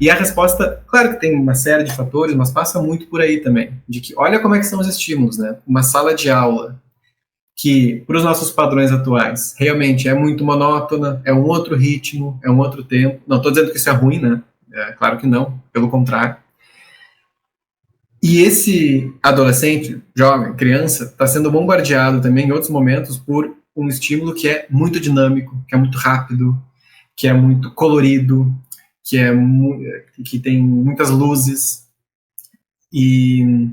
E a resposta, claro que tem uma série de fatores, mas passa muito por aí também, de que olha como é que são os estímulos, né? Uma sala de aula que, para os nossos padrões atuais, realmente é muito monótona, é um outro ritmo, é um outro tempo. Não estou dizendo que isso é ruim, né? Claro que não, pelo contrário. E esse adolescente, jovem, criança, está sendo bombardeado também em outros momentos por um estímulo que é muito dinâmico, que é muito rápido, que é muito colorido, que tem muitas luzes, e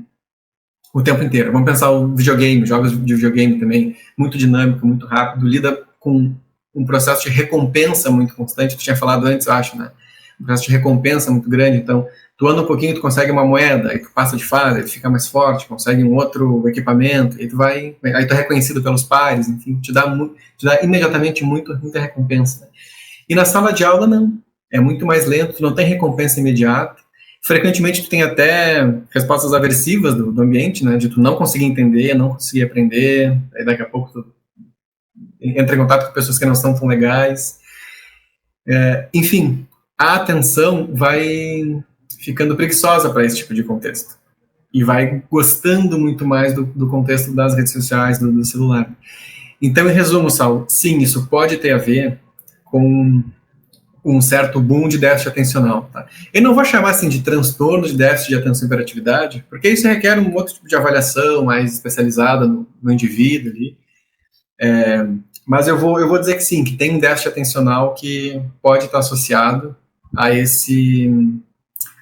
o tempo inteiro. Vamos pensar o videogame, jogos de videogame também, muito dinâmico, muito rápido, lida com um processo de recompensa muito constante, tu tinha falado antes, eu acho, né? Um processo de recompensa muito grande, então, tu anda um pouquinho, tu consegue uma moeda, aí tu passa de fase, aí tu fica mais forte, consegue um outro equipamento, aí tu é reconhecido pelos pares, enfim, te dá imediatamente muita recompensa. Né? E na sala de aula, não. É muito mais lento, tu não tem recompensa imediata. Frequentemente tu tem até respostas aversivas do ambiente, né, de tu não conseguir entender, não conseguir aprender, aí daqui a pouco tu entra em contato com pessoas que não são tão legais. Enfim, a atenção vai ficando preguiçosa para esse tipo de contexto. E vai gostando muito mais do contexto das redes sociais, do celular. Então, em resumo, Saulo, sim, isso pode ter a ver com um certo boom de déficit atencional. Tá? Eu não vou chamar assim de transtorno de déficit de atenção e hiperatividade, porque isso requer um outro tipo de avaliação mais especializada no indivíduo ali. Mas eu vou dizer que sim, que tem um déficit atencional que pode estar associado a esse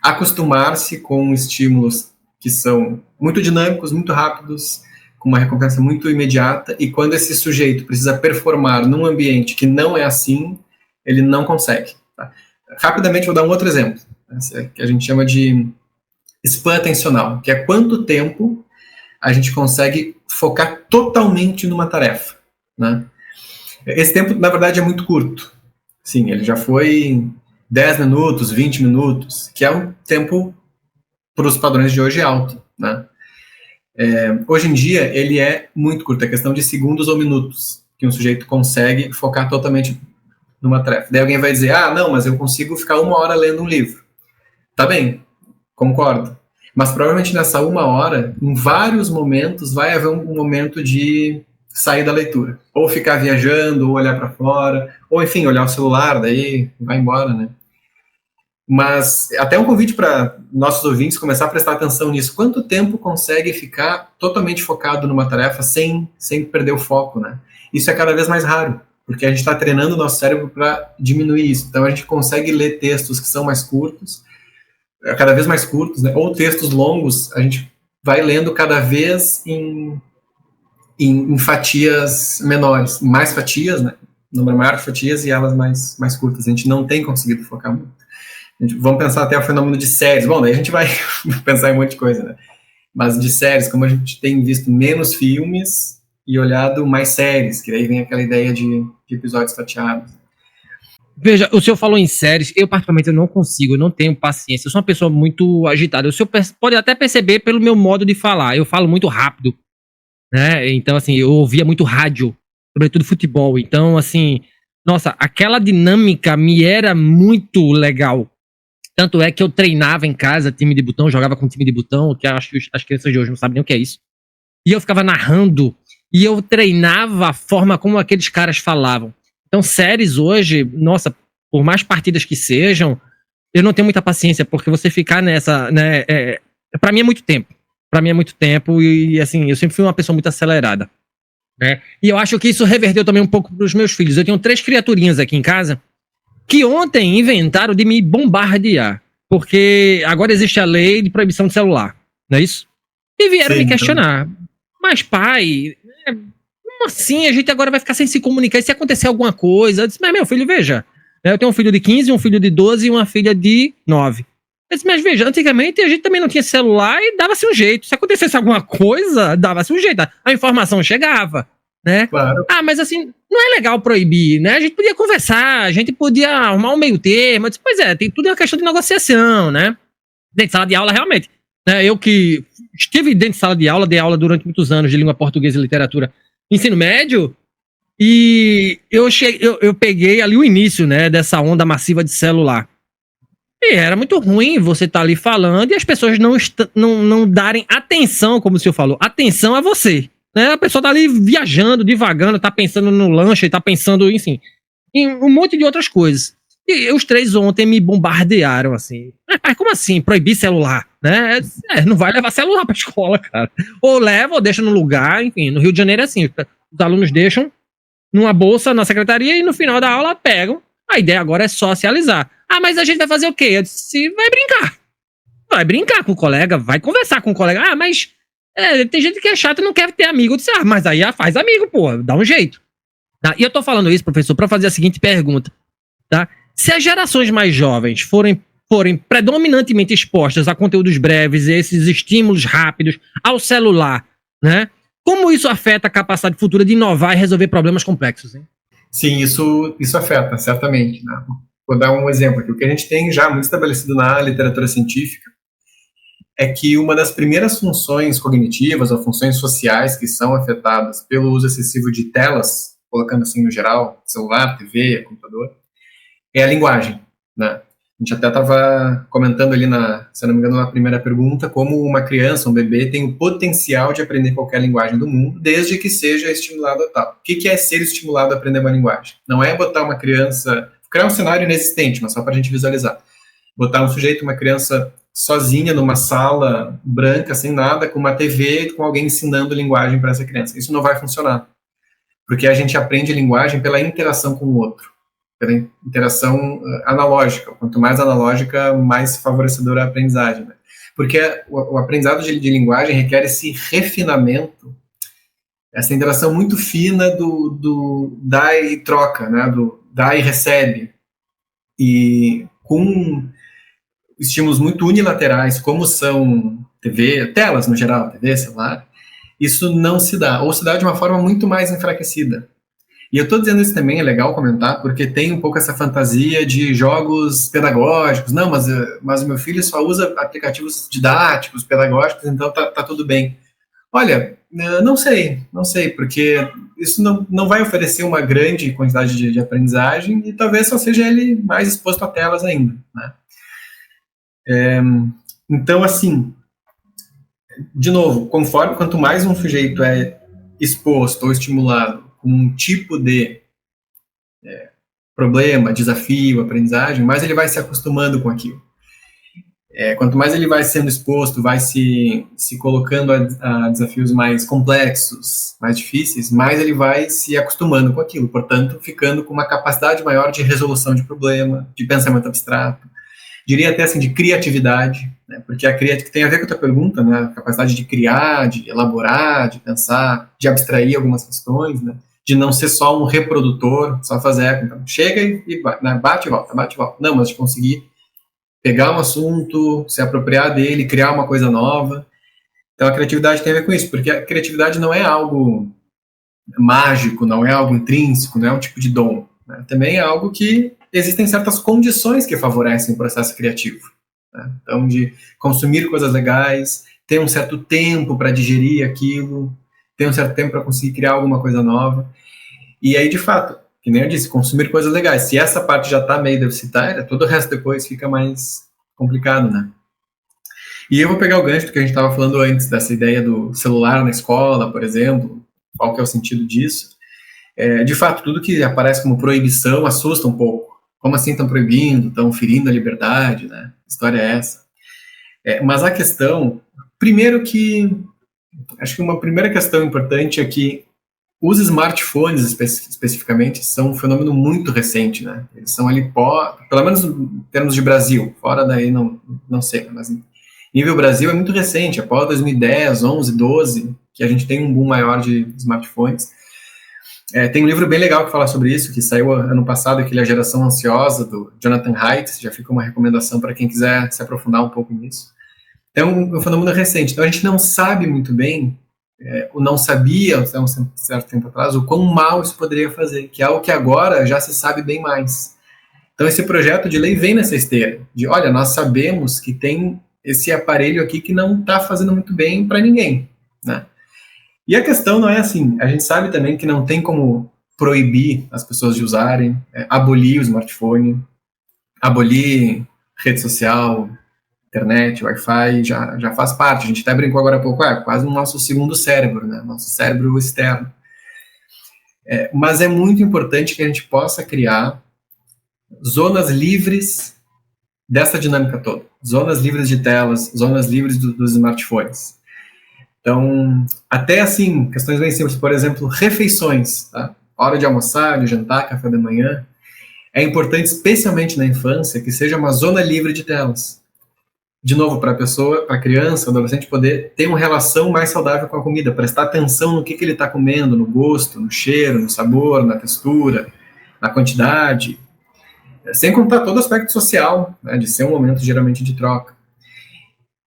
acostumar-se com estímulos que são muito dinâmicos, muito rápidos, com uma recompensa muito imediata, e quando esse sujeito precisa performar num ambiente que não é assim, ele não consegue. Tá? Rapidamente vou dar um outro exemplo, né, que a gente chama de span atencional, que é quanto tempo a gente consegue focar totalmente numa tarefa. Né? Esse tempo, na verdade, é muito curto. Sim, ele já foi 10 minutos, 20 minutos, que é um tempo, para os padrões de hoje, alto. Né? Hoje em dia, ele é muito curto, é questão de segundos ou minutos que um sujeito consegue focar totalmente numa tarefa. Daí alguém vai dizer, não, mas eu consigo ficar 1 hora lendo um livro. Tá bem, concordo. Mas provavelmente nessa 1 hora, em vários momentos, vai haver um momento de sair da leitura. Ou ficar viajando, ou olhar para fora, ou enfim, olhar o celular, daí vai embora, né? Mas até um convite para nossos ouvintes começar a prestar atenção nisso. Quanto tempo consegue ficar totalmente focado numa tarefa sem perder o foco, né? Isso é cada vez mais raro, porque a gente está treinando o nosso cérebro para diminuir isso. Então a gente consegue ler textos que são mais curtos, cada vez mais curtos, né? Ou textos longos, a gente vai lendo cada vez em fatias menores, mais fatias, né? Número maior de fatias e elas mais curtas. A gente não tem conseguido focar muito. Vamos pensar até o fenômeno de séries. Bom, daí a gente vai pensar em um monte de coisa, né? Mas de séries, como a gente tem visto menos filmes e olhado mais séries, que daí vem aquela ideia de episódios fatiados. Veja, o senhor falou em séries, eu particularmente não consigo, eu não tenho paciência, eu sou uma pessoa muito agitada. O senhor pode até perceber pelo meu modo de falar, eu falo muito rápido, né? Então, assim, eu ouvia muito rádio, sobretudo futebol. Então, assim, nossa, aquela dinâmica me era muito legal. Tanto é que eu treinava em casa, time de botão, jogava com time de botão, que acho que as crianças de hoje não sabem nem o que é isso. E eu ficava narrando, e eu treinava a forma como aqueles caras falavam. Então, séries hoje, nossa, por mais partidas que sejam, eu não tenho muita paciência, porque você ficar nessa, né, pra mim é muito tempo. Pra mim é muito tempo, e assim, eu sempre fui uma pessoa muito acelerada. Né? E eu acho que isso reverteu também um pouco pros meus filhos. Eu tenho 3 criaturinhas aqui em casa, que ontem inventaram de me bombardear, porque agora existe a lei de proibição de celular, não é isso? E vieram me questionar. Então... Mas pai, como assim a gente agora vai ficar sem se comunicar? E se acontecer alguma coisa? Eu disse, mas meu filho, veja, eu tenho um filho de 15, um filho de 12 e uma filha de 9. Eu disse, mas veja, antigamente a gente também não tinha celular e dava-se um jeito. Se acontecesse alguma coisa, dava-se um jeito. A informação chegava. Né? Claro. Mas assim, não é legal proibir, né? A gente podia conversar, a gente podia arrumar um meio termo. Disse, pois tem tudo uma questão de negociação, né? Dentro de sala de aula, realmente. Né? Eu que estive dentro de sala de aula, dei aula durante muitos anos de língua portuguesa e literatura, ensino médio, e eu peguei ali o início, né, dessa onda massiva de celular. E era muito ruim você estar ali falando e as pessoas não darem atenção, como o senhor falou, atenção a você. né? A pessoa tá ali viajando, divagando, tá pensando no lanche, tá pensando, enfim, em um monte de outras coisas. E os três ontem me bombardearam, assim. Mas como assim? Proibir celular, né? Não vai levar celular pra escola, cara. Ou leva, ou deixa no lugar, enfim. No Rio de Janeiro é assim, os alunos deixam numa bolsa na secretaria e no final da aula pegam. A ideia agora é socializar. Ah, mas a gente vai fazer o quê? Eu disse, vai brincar. Vai brincar com o colega, vai conversar com o colega. Ah, mas tem gente que é chata e não quer ter amigo. Eu disse, mas aí faz amigo, pô, dá um jeito. Tá? E eu tô falando isso, professor, pra fazer a seguinte pergunta, tá? Se as gerações mais jovens forem predominantemente expostas a conteúdos breves, esses estímulos rápidos, ao celular, né? Como isso afeta a capacidade futura de inovar e resolver problemas complexos, hein? Sim, isso afeta, certamente, né? Vou dar um exemplo aqui. O que a gente tem já muito estabelecido na literatura científica é que uma das primeiras funções cognitivas ou funções sociais que são afetadas pelo uso excessivo de telas, colocando assim no geral, celular, TV, computador, é a linguagem, né? A gente até estava comentando ali, se não me engano, na primeira pergunta, como uma criança, um bebê, tem o potencial de aprender qualquer linguagem do mundo, desde que seja estimulado a tal. O que é ser estimulado a aprender uma linguagem? Não é botar uma criança, criar um cenário inexistente, mas só para a gente visualizar. Botar um sujeito, uma criança sozinha numa sala branca, sem nada, com uma TV, com alguém ensinando linguagem para essa criança. Isso não vai funcionar, porque a gente aprende linguagem pela interação com o outro, pela interação analógica. Quanto mais analógica, mais favorecedora a aprendizagem, né? Porque o aprendizado de linguagem requer esse refinamento, essa interação muito fina do dá e troca, né? Do dá e recebe. E com estímulos muito unilaterais, como são TV, telas no geral, TV, celular, isso não se dá, ou se dá de uma forma muito mais enfraquecida. E eu estou dizendo isso também, é legal comentar, porque tem um pouco essa fantasia de jogos pedagógicos. Não, mas o meu filho só usa aplicativos didáticos, pedagógicos, então tá tudo bem. Olha, não sei, porque isso não vai oferecer uma grande quantidade de aprendizagem e talvez só seja ele mais exposto a telas ainda, né? Então, assim, de novo, quanto mais um sujeito é exposto ou estimulado com um tipo de problema, desafio, aprendizagem, mais ele vai se acostumando com aquilo. Quanto mais ele vai sendo exposto, vai se colocando a desafios mais complexos, mais difíceis, mais ele vai se acostumando com aquilo, portanto, ficando com uma capacidade maior de resolução de problema, de pensamento abstrato, diria até assim, de criatividade, né? Porque que tem a ver com a tua pergunta, né? A capacidade de criar, de elaborar, de pensar, de abstrair algumas questões, né? De não ser só um reprodutor, só fazer, então, chega e bate e volta. Não, mas de conseguir pegar um assunto, se apropriar dele, criar uma coisa nova. Então a criatividade tem a ver com isso, porque a criatividade não é algo mágico, não é algo intrínseco, não é um tipo de dom, né? Também é algo que existem certas condições que favorecem o processo criativo, né? Então, de consumir coisas legais, ter um certo tempo para digerir aquilo, ter um certo tempo para conseguir criar alguma coisa nova. E aí, de fato, que nem eu disse, consumir coisas legais. Se essa parte já está meio deficitária, todo o resto depois fica mais complicado, né? E eu vou pegar o gancho do que a gente estava falando antes, dessa ideia do celular na escola, por exemplo, qual que é o sentido disso. De fato, tudo que aparece como proibição assusta um pouco. Como assim estão proibindo, estão ferindo a liberdade, né? Que história é essa? Mas a questão, primeiro que, acho que uma primeira questão importante é que os smartphones, especificamente, são um fenômeno muito recente, né? Eles são ali, pelo menos em termos de Brasil, fora daí não sei, mas em nível Brasil é muito recente, após 2010, 11, 12, que a gente tem um boom maior de smartphones. Tem um livro bem legal que fala sobre isso, que saiu ano passado, que é A Geração Ansiosa, do Jonathan Haidt, já fica uma recomendação para quem quiser se aprofundar um pouco nisso. É um fenômeno recente, então a gente não sabe muito bem, ou não sabia, há um certo tempo atrás, o quão mal isso poderia fazer, que é algo que agora já se sabe bem mais. Então esse projeto de lei vem nessa esteira, de olha, nós sabemos que tem esse aparelho aqui que não está fazendo muito bem para ninguém, né? E a questão não é assim, a gente sabe também que não tem como proibir as pessoas de usarem, abolir o smartphone, abolir rede social, internet, Wi-Fi, já faz parte. A gente até brincou agora há pouco, quase o nosso segundo cérebro, né? Nosso cérebro externo. Mas é muito importante que a gente possa criar zonas livres dessa dinâmica toda. Zonas livres de telas, zonas livres dos smartphones. Então, até assim, questões bem simples, por exemplo, refeições, tá? Hora de almoçar, de jantar, café da manhã. É importante, especialmente na infância, que seja uma zona livre de telas. De novo, para a criança, adolescente, poder ter uma relação mais saudável com a comida, prestar atenção no que ele está comendo, no gosto, no cheiro, no sabor, na textura, na quantidade, sem contar todo o aspecto social, né, de ser um momento geralmente de troca.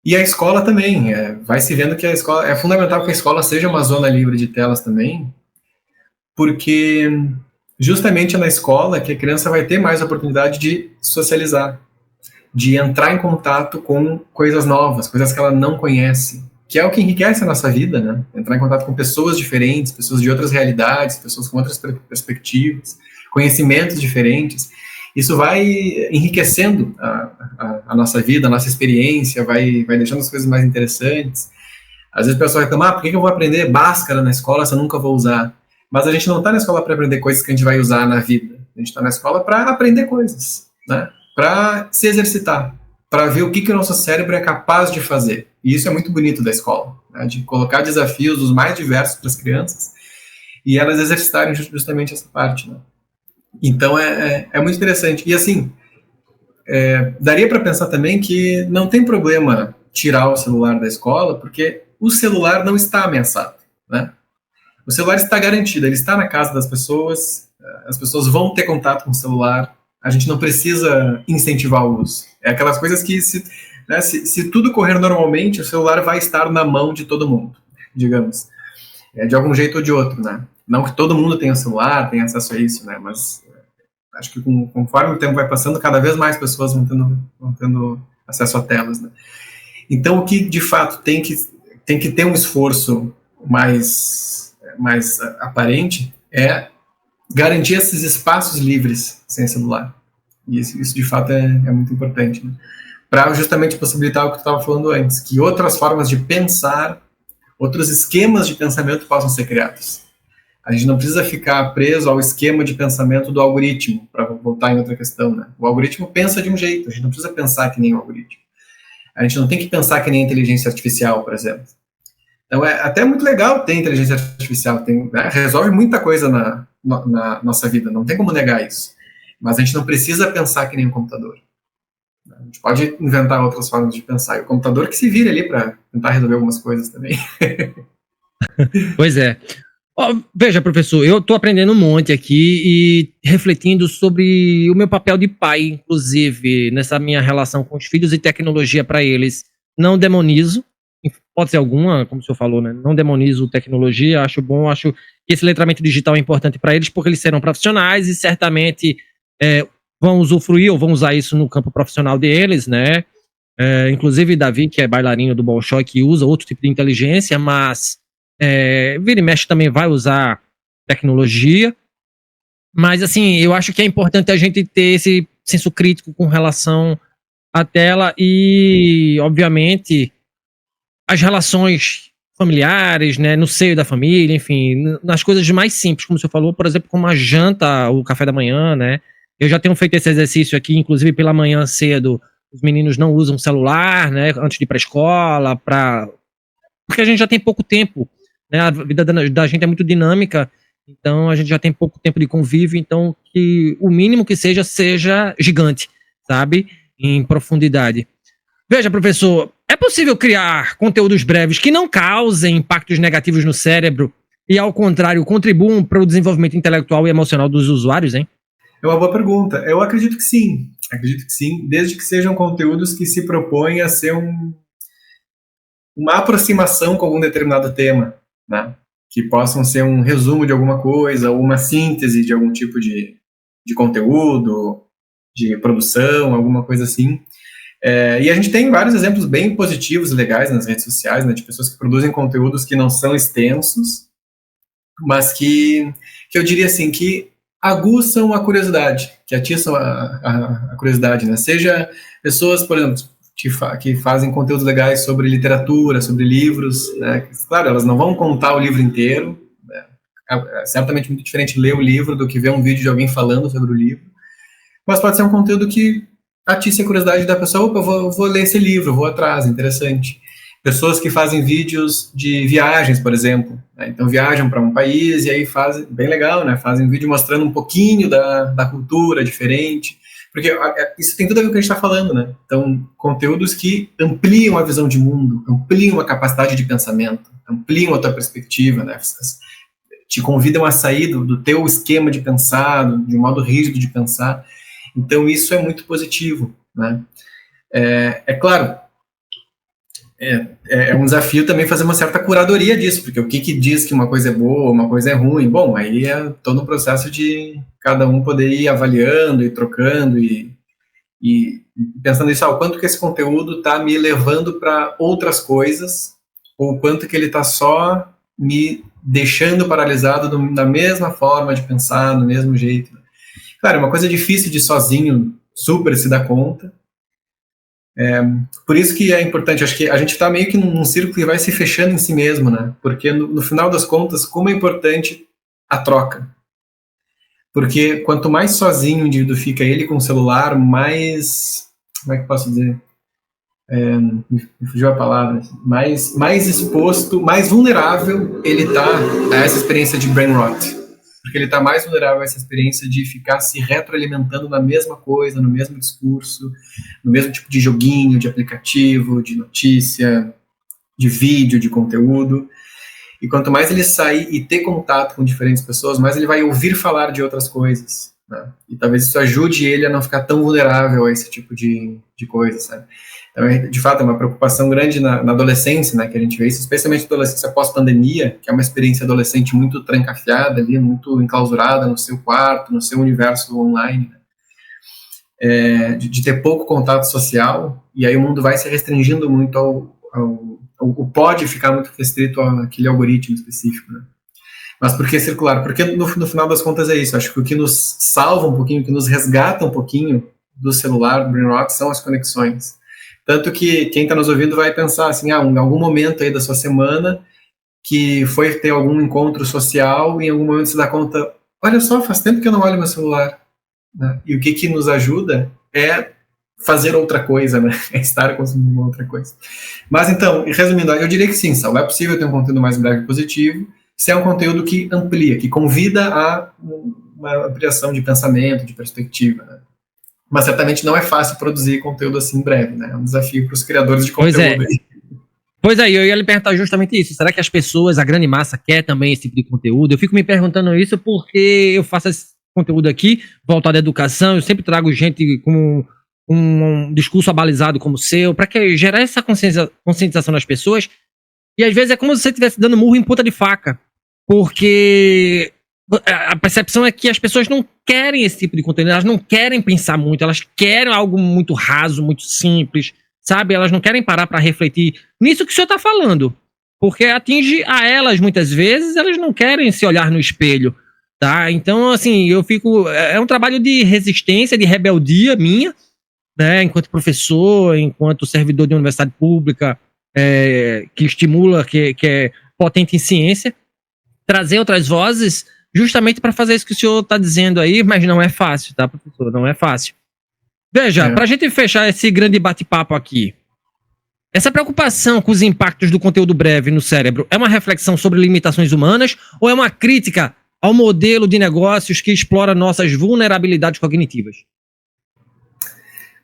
E a escola também, vai se vendo que a escola, é fundamental que a escola seja uma zona livre de telas também, porque justamente é na escola que a criança vai ter mais oportunidade de socializar, de entrar em contato com coisas novas, coisas que ela não conhece, que é o que enriquece a nossa vida, né? Entrar em contato com pessoas diferentes, pessoas de outras realidades, pessoas com outras perspectivas, conhecimentos diferentes. Isso vai enriquecendo a nossa vida, a nossa experiência, vai deixando as coisas mais interessantes. Às vezes o pessoal reclama, por que eu vou aprender Bhaskara na escola se eu nunca vou usar? Mas a gente não está na escola para aprender coisas que a gente vai usar na vida. A gente está na escola para aprender coisas, né? Para se exercitar, para ver o que o nosso cérebro é capaz de fazer. E isso é muito bonito da escola, né? De colocar desafios os mais diversos para as crianças e elas exercitarem justamente essa parte, né? Então é muito interessante. E assim, daria para pensar também que não tem problema tirar o celular da escola, porque o celular não está ameaçado, né? O celular está garantido, ele está na casa das pessoas, as pessoas vão ter contato com o celular, a gente não precisa incentivar o uso. É aquelas coisas que, se tudo correr normalmente, o celular vai estar na mão de todo mundo, digamos. De algum jeito ou de outro, né? Não que todo mundo tenha celular, tenha acesso a isso, né? Mas acho que conforme o tempo vai passando, cada vez mais pessoas vão tendo acesso a telas, né? Então, o que de fato tem que ter um esforço mais aparente é garantir esses espaços livres sem celular. E isso de fato é muito importante, né? Para justamente possibilitar o que tu estava falando antes, que outras formas de pensar, outros esquemas de pensamento possam ser criados. A gente não precisa ficar preso ao esquema de pensamento do algoritmo, para voltar em outra questão, né? O algoritmo pensa de um jeito, a gente não precisa pensar que nem o algoritmo. A gente não tem que pensar que nem a inteligência artificial, por exemplo. Então é até muito legal ter inteligência artificial, né? Resolve muita coisa na nossa vida, não tem como negar isso. Mas a gente não precisa pensar que nem um computador. A gente pode inventar outras formas de pensar, e o computador que se vira ali para tentar resolver algumas coisas também. Pois é. Veja, professor, eu estou aprendendo um monte aqui e refletindo sobre o meu papel de pai, inclusive, nessa minha relação com os filhos e tecnologia para eles. Não demonizo, em hipótese alguma, como o senhor falou, né? Não demonizo tecnologia, acho bom, acho que esse letramento digital é importante para eles, porque eles serão profissionais e certamente vão usufruir ou vão usar isso no campo profissional deles, né? Inclusive Davi, que é bailarino do Bolshoi, que usa outro tipo de inteligência, mas vira e mexe também vai usar tecnologia. Mas assim, eu acho que é importante a gente ter esse senso crítico com relação à tela e, obviamente, as relações familiares, né, no seio da família, enfim, nas coisas mais simples, como o senhor falou, por exemplo, como a janta, o café da manhã, né? Eu já tenho feito esse exercício aqui, inclusive pela manhã cedo, os meninos não usam celular, né, antes de ir para a escola, porque a gente já tem pouco tempo, né, a vida da gente é muito dinâmica, então a gente já tem pouco tempo de convívio, então que o mínimo que seja gigante, sabe, em profundidade. Veja, professor, é possível criar conteúdos breves que não causem impactos negativos no cérebro e, ao contrário, contribuam para o desenvolvimento intelectual e emocional dos usuários, hein? É uma boa pergunta. Eu acredito que sim. Desde que sejam conteúdos que se propõem a ser uma aproximação com algum determinado tema, né? Que possam ser um resumo de alguma coisa, ou uma síntese de algum tipo de conteúdo, de produção, alguma coisa assim. E a gente tem vários exemplos bem positivos e legais nas redes sociais, né, de pessoas que produzem conteúdos que não são extensos, mas que eu diria assim, que aguçam a curiosidade, que atiçam a curiosidade, né? Seja pessoas, por exemplo, que fazem conteúdos legais sobre literatura, sobre livros, né? Claro, elas não vão contar o livro inteiro, né? É certamente muito diferente ler o livro do que ver um vídeo de alguém falando sobre o livro, mas pode ser um conteúdo que atice a curiosidade da pessoa. Opa, vou ler esse livro, vou atrás, interessante. Pessoas que fazem vídeos de viagens, por exemplo, né? Então viajam para um país e aí fazem, bem legal, né? Fazem um vídeo mostrando um pouquinho da cultura diferente, porque isso tem tudo a ver com o que a gente está falando, né? Então, conteúdos que ampliam a visão de mundo, ampliam a capacidade de pensamento, ampliam a tua perspectiva, né? Te convidam a sair do teu esquema de pensar, de um modo rígido de pensar. Então, isso é muito positivo, né? É claro, é um desafio também fazer uma certa curadoria disso, porque o que diz que uma coisa é boa, uma coisa é ruim, bom, aí é todo um processo de cada um poder ir avaliando e trocando e pensando nisso, o quanto que esse conteúdo está me levando para outras coisas, ou o quanto que ele está só me deixando paralisado da mesma forma de pensar, do mesmo jeito. Claro, é uma coisa difícil de sozinho super se dar conta. Por isso que é importante, acho que a gente está meio que num círculo que vai se fechando em si mesmo, né? Porque no final das contas, como é importante a troca. Porque quanto mais sozinho o indivíduo fica, ele com o celular, mais, como é que eu posso dizer? Me fugiu a palavra. Mais exposto, mais vulnerável ele está a essa experiência de brain rot. Porque ele está mais vulnerável a essa experiência de ficar se retroalimentando na mesma coisa, no mesmo discurso, no mesmo tipo de joguinho, de aplicativo, de notícia, de vídeo, de conteúdo. E quanto mais ele sair e ter contato com diferentes pessoas, mais ele vai ouvir falar de outras coisas, né? E talvez isso ajude ele a não ficar tão vulnerável a esse tipo de coisa, sabe? Então, de fato, é uma preocupação grande na adolescência, né, que a gente vê isso, especialmente na adolescência pós-pandemia, que é uma experiência adolescente muito trancafiada ali, muito enclausurada no seu quarto, no seu universo online, né? De ter pouco contato social, e aí o mundo vai se restringindo muito pode ficar muito restrito àquele algoritmo específico, né? Mas por que circular? Porque no final das contas é isso, acho que o que nos salva um pouquinho, o que nos resgata um pouquinho do celular, do brain rot, são as conexões. Tanto que quem está nos ouvindo vai pensar assim, em algum momento aí da sua semana que foi ter algum encontro social e em algum momento se dá conta, olha só, faz tempo que eu não olho meu celular, né? E o que nos ajuda é fazer outra coisa, né? É estar consumindo outra coisa. Mas então, resumindo, eu diria que sim, Saulo, é possível ter um conteúdo mais breve e positivo, se é um conteúdo que amplia, que convida a uma ampliação de pensamento, de perspectiva, né? Mas certamente não é fácil produzir conteúdo assim breve, né? É um desafio para os criadores de conteúdo. Pois é, eu ia lhe perguntar justamente isso. Será que as pessoas, a grande massa, quer também esse tipo de conteúdo? Eu fico me perguntando isso porque eu faço esse conteúdo aqui, voltado à educação, eu sempre trago gente com um discurso abalizado como o seu, para gerar essa conscientização nas pessoas. E às vezes é como se você estivesse dando murro em ponta de faca, porque a percepção é que as pessoas não querem esse tipo de conteúdo, elas não querem pensar muito, elas querem algo muito raso, muito simples, sabe? Elas não querem parar para refletir nisso que o senhor está falando, porque atinge a elas muitas vezes, elas não querem se olhar no espelho, tá? Então, assim, eu fico... É um trabalho de resistência, de rebeldia minha, né? Enquanto professor, enquanto servidor de universidade pública, que estimula, que é potente em ciência, trazer outras vozes justamente para fazer isso que o senhor está dizendo aí, mas não é fácil, tá, professor? Não é fácil. Veja, para a gente fechar esse grande bate-papo aqui, essa preocupação com os impactos do conteúdo breve no cérebro é uma reflexão sobre limitações humanas ou é uma crítica ao modelo de negócios que explora nossas vulnerabilidades cognitivas?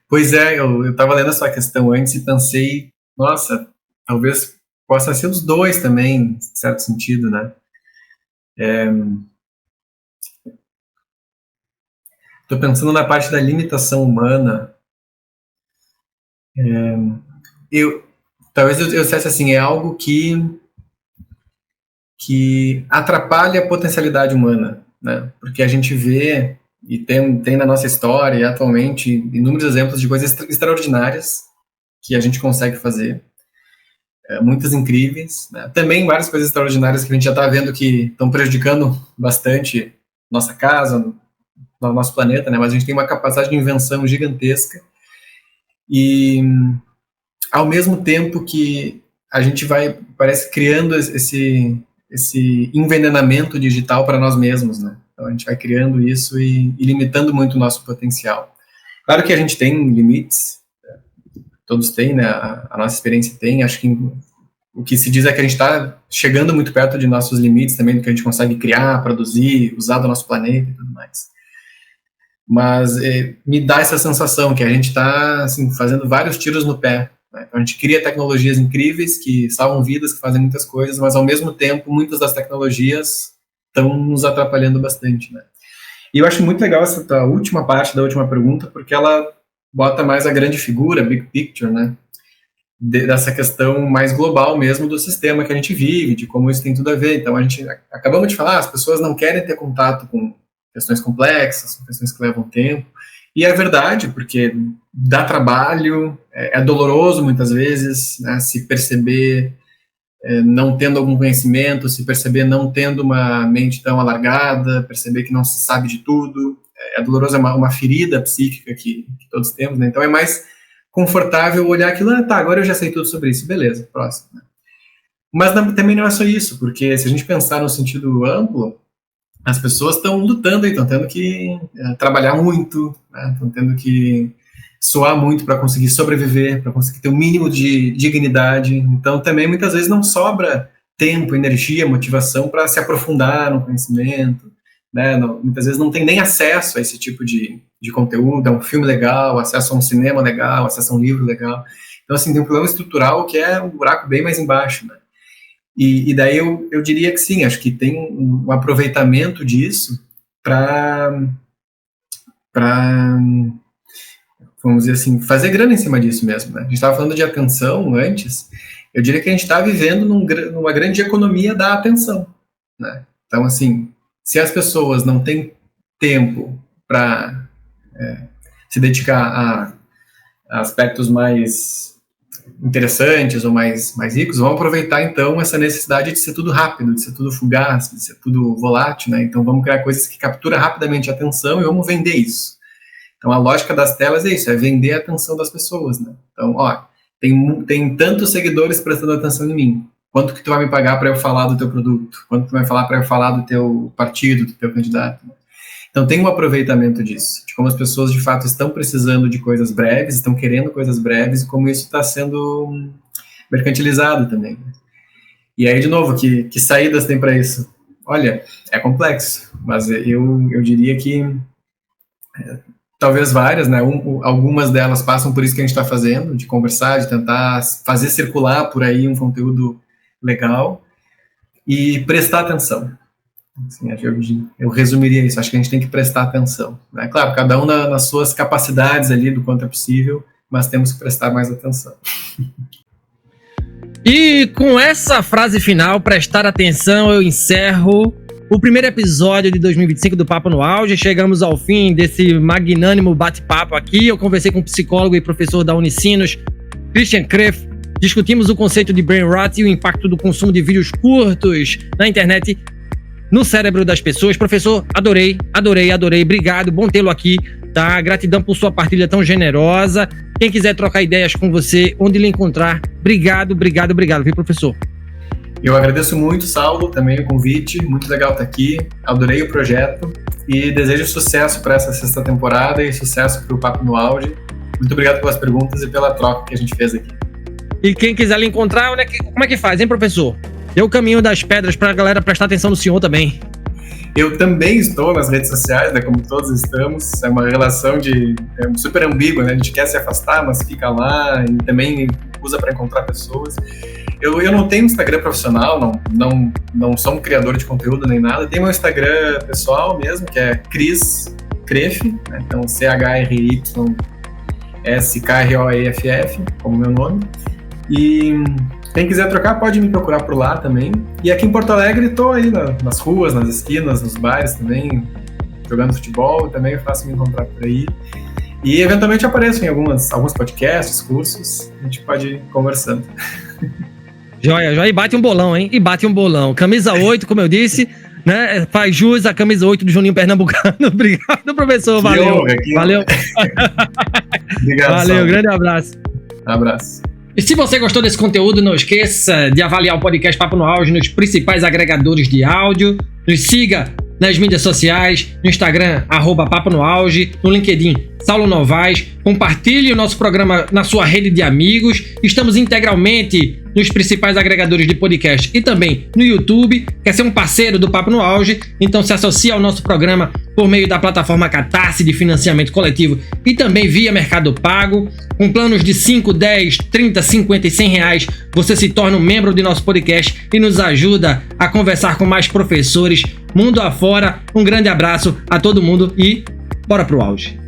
Pois é, eu estava lendo essa questão antes e pensei, nossa, talvez possa ser os dois também, em certo sentido, né? Estou pensando na parte da limitação humana. Talvez eu dissesse assim, é algo que atrapalha a potencialidade humana, né? Porque a gente vê e tem na nossa história e atualmente inúmeros exemplos de coisas extraordinárias que a gente consegue fazer, muitas incríveis, né? Também várias coisas extraordinárias que a gente já está vendo que estão prejudicando bastante nossa casa, no nosso planeta, né? Mas a gente tem uma capacidade de invenção gigantesca e ao mesmo tempo que a gente vai, parece, criando esse envenenamento digital para nós mesmos, né? Então a gente vai criando isso e limitando muito o nosso potencial. Claro que a gente tem limites, todos têm, né? A nossa experiência tem. Acho que o que se diz é que a gente está chegando muito perto de nossos limites também, do que a gente consegue criar, produzir, usar do nosso planeta e tudo mais. Mas me dá essa sensação que a gente está assim, fazendo vários tiros no pé. Né? Então, a gente cria tecnologias incríveis que salvam vidas, que fazem muitas coisas, mas ao mesmo tempo muitas das tecnologias estão nos atrapalhando bastante. Né? E eu acho muito legal essa última parte da última pergunta, porque ela bota mais a grande figura, big picture, né? Dessa questão mais global mesmo do sistema que a gente vive, de como isso tem tudo a ver. Então, a gente acabamos de falar, as pessoas não querem ter contato com questões complexas, questões que levam tempo, e é verdade, porque dá trabalho, é doloroso muitas vezes, né, se perceber não tendo algum conhecimento, se perceber não tendo uma mente tão alargada, perceber que não se sabe de tudo, é doloroso, é uma ferida psíquica que todos temos, né? Então é mais confortável olhar aquilo, tá, agora eu já sei tudo sobre isso, beleza, próximo. Né? Mas também não é só isso, porque se a gente pensar no sentido amplo, as pessoas estão lutando, estão tendo que trabalhar muito, estão tendo que suar muito para conseguir sobreviver, para conseguir ter o mínimo de dignidade. Então, também, muitas vezes, não sobra tempo, energia, motivação para se aprofundar no conhecimento. Né? Muitas vezes não tem nem acesso a esse tipo de conteúdo, a um filme legal, acesso a um cinema legal, acesso a um livro legal. Então, assim, tem um problema estrutural que é um buraco bem mais embaixo, né? E daí eu diria que sim, acho que tem um aproveitamento disso para, vamos dizer assim, fazer grana em cima disso mesmo, né? A gente estava falando de atenção antes, eu diria que a gente está vivendo numa grande economia da atenção, né? Então, assim, se as pessoas não têm tempo para se dedicar a aspectos mais interessantes ou mais ricos, vão aproveitar então essa necessidade de ser tudo rápido, de ser tudo fugaz, de ser tudo volátil, né? Então vamos criar coisas que capturam rapidamente a atenção e vamos vender isso. Então a lógica das telas é isso, é vender a atenção das pessoas, né? Então, tem tantos seguidores prestando atenção em mim, quanto que tu vai me pagar para eu falar do teu produto? Quanto tu vai falar para eu falar do teu partido, do teu candidato? Né? Então tem um aproveitamento disso, de como as pessoas de fato estão precisando de coisas breves, estão querendo coisas breves, e como isso está sendo mercantilizado também. E aí, de novo, que saídas tem para isso? Olha, é complexo, mas eu diria que talvez várias, né? Algumas delas passam por isso que a gente está fazendo, de conversar, de tentar fazer circular por aí um conteúdo legal e prestar atenção. Assim, eu resumiria isso, acho que a gente tem que prestar atenção, né? Claro, cada um nas suas capacidades ali, do quanto é possível, mas temos que prestar mais atenção. E com essa frase final, prestar atenção, eu encerro o primeiro episódio de 2025 do Papo no Auge. Chegamos ao fim desse magnânimo bate-papo aqui. Eu conversei com o psicólogo e professor da Unicinos, Christian Kreff. Discutimos o conceito de brain rot e o impacto do consumo de vídeos curtos na internet no cérebro das pessoas. Professor, adorei. Obrigado, bom tê-lo aqui, tá? Gratidão por sua partilha tão generosa. Quem quiser trocar ideias com você, onde lhe encontrar, obrigado, viu, professor? Eu agradeço muito, Saulo, também o convite. Muito legal estar aqui. Adorei o projeto e desejo sucesso para essa sexta temporada e sucesso para o Papo no Auge. Muito obrigado pelas perguntas e pela troca que a gente fez aqui. E quem quiser lhe encontrar, como é que faz, hein, professor? Dê o caminho das pedras para a galera prestar atenção no senhor também. Eu também estou nas redes sociais, né, como todos estamos. É uma relação super ambígua, né? A gente quer se afastar, mas fica lá e também usa para encontrar pessoas. Eu não tenho Instagram profissional, não sou um criador de conteúdo nem nada. Tenho meu Instagram pessoal mesmo, que é Chris Kreff, né? Então CHRYSKROEFF, como meu nome. E quem quiser trocar pode me procurar por lá também. E aqui em Porto Alegre estou aí nas ruas, nas esquinas, nos bares também, jogando futebol, também é fácil me encontrar por aí. E eventualmente apareço em alguns podcasts, cursos, a gente pode ir conversando. Joia, e bate um bolão, hein? Camisa 8, como eu disse, né? Faz jus a camisa 8 do Juninho Pernambucano. Obrigado, professor, valeu. Obrigado. Valeu, Saulo. grande abraço. Abraço. E se você gostou desse conteúdo, não esqueça de avaliar o podcast Papo no Auge nos principais agregadores de áudio. Nos siga nas mídias sociais, no Instagram, @Papo no Auge, no LinkedIn, Saulo Novaes. Compartilhe o nosso programa na sua rede de amigos. Estamos integralmente nos principais agregadores de podcast e também no YouTube. Quer ser um parceiro do Papo no Auge? Então se associe ao nosso programa por meio da plataforma Catarse de financiamento coletivo e também via Mercado Pago. Com planos de 5, 10, 30, 50 e 100 reais, você se torna um membro de nosso podcast e nos ajuda a conversar com mais professores mundo afora. Um grande abraço a todo mundo e bora pro auge!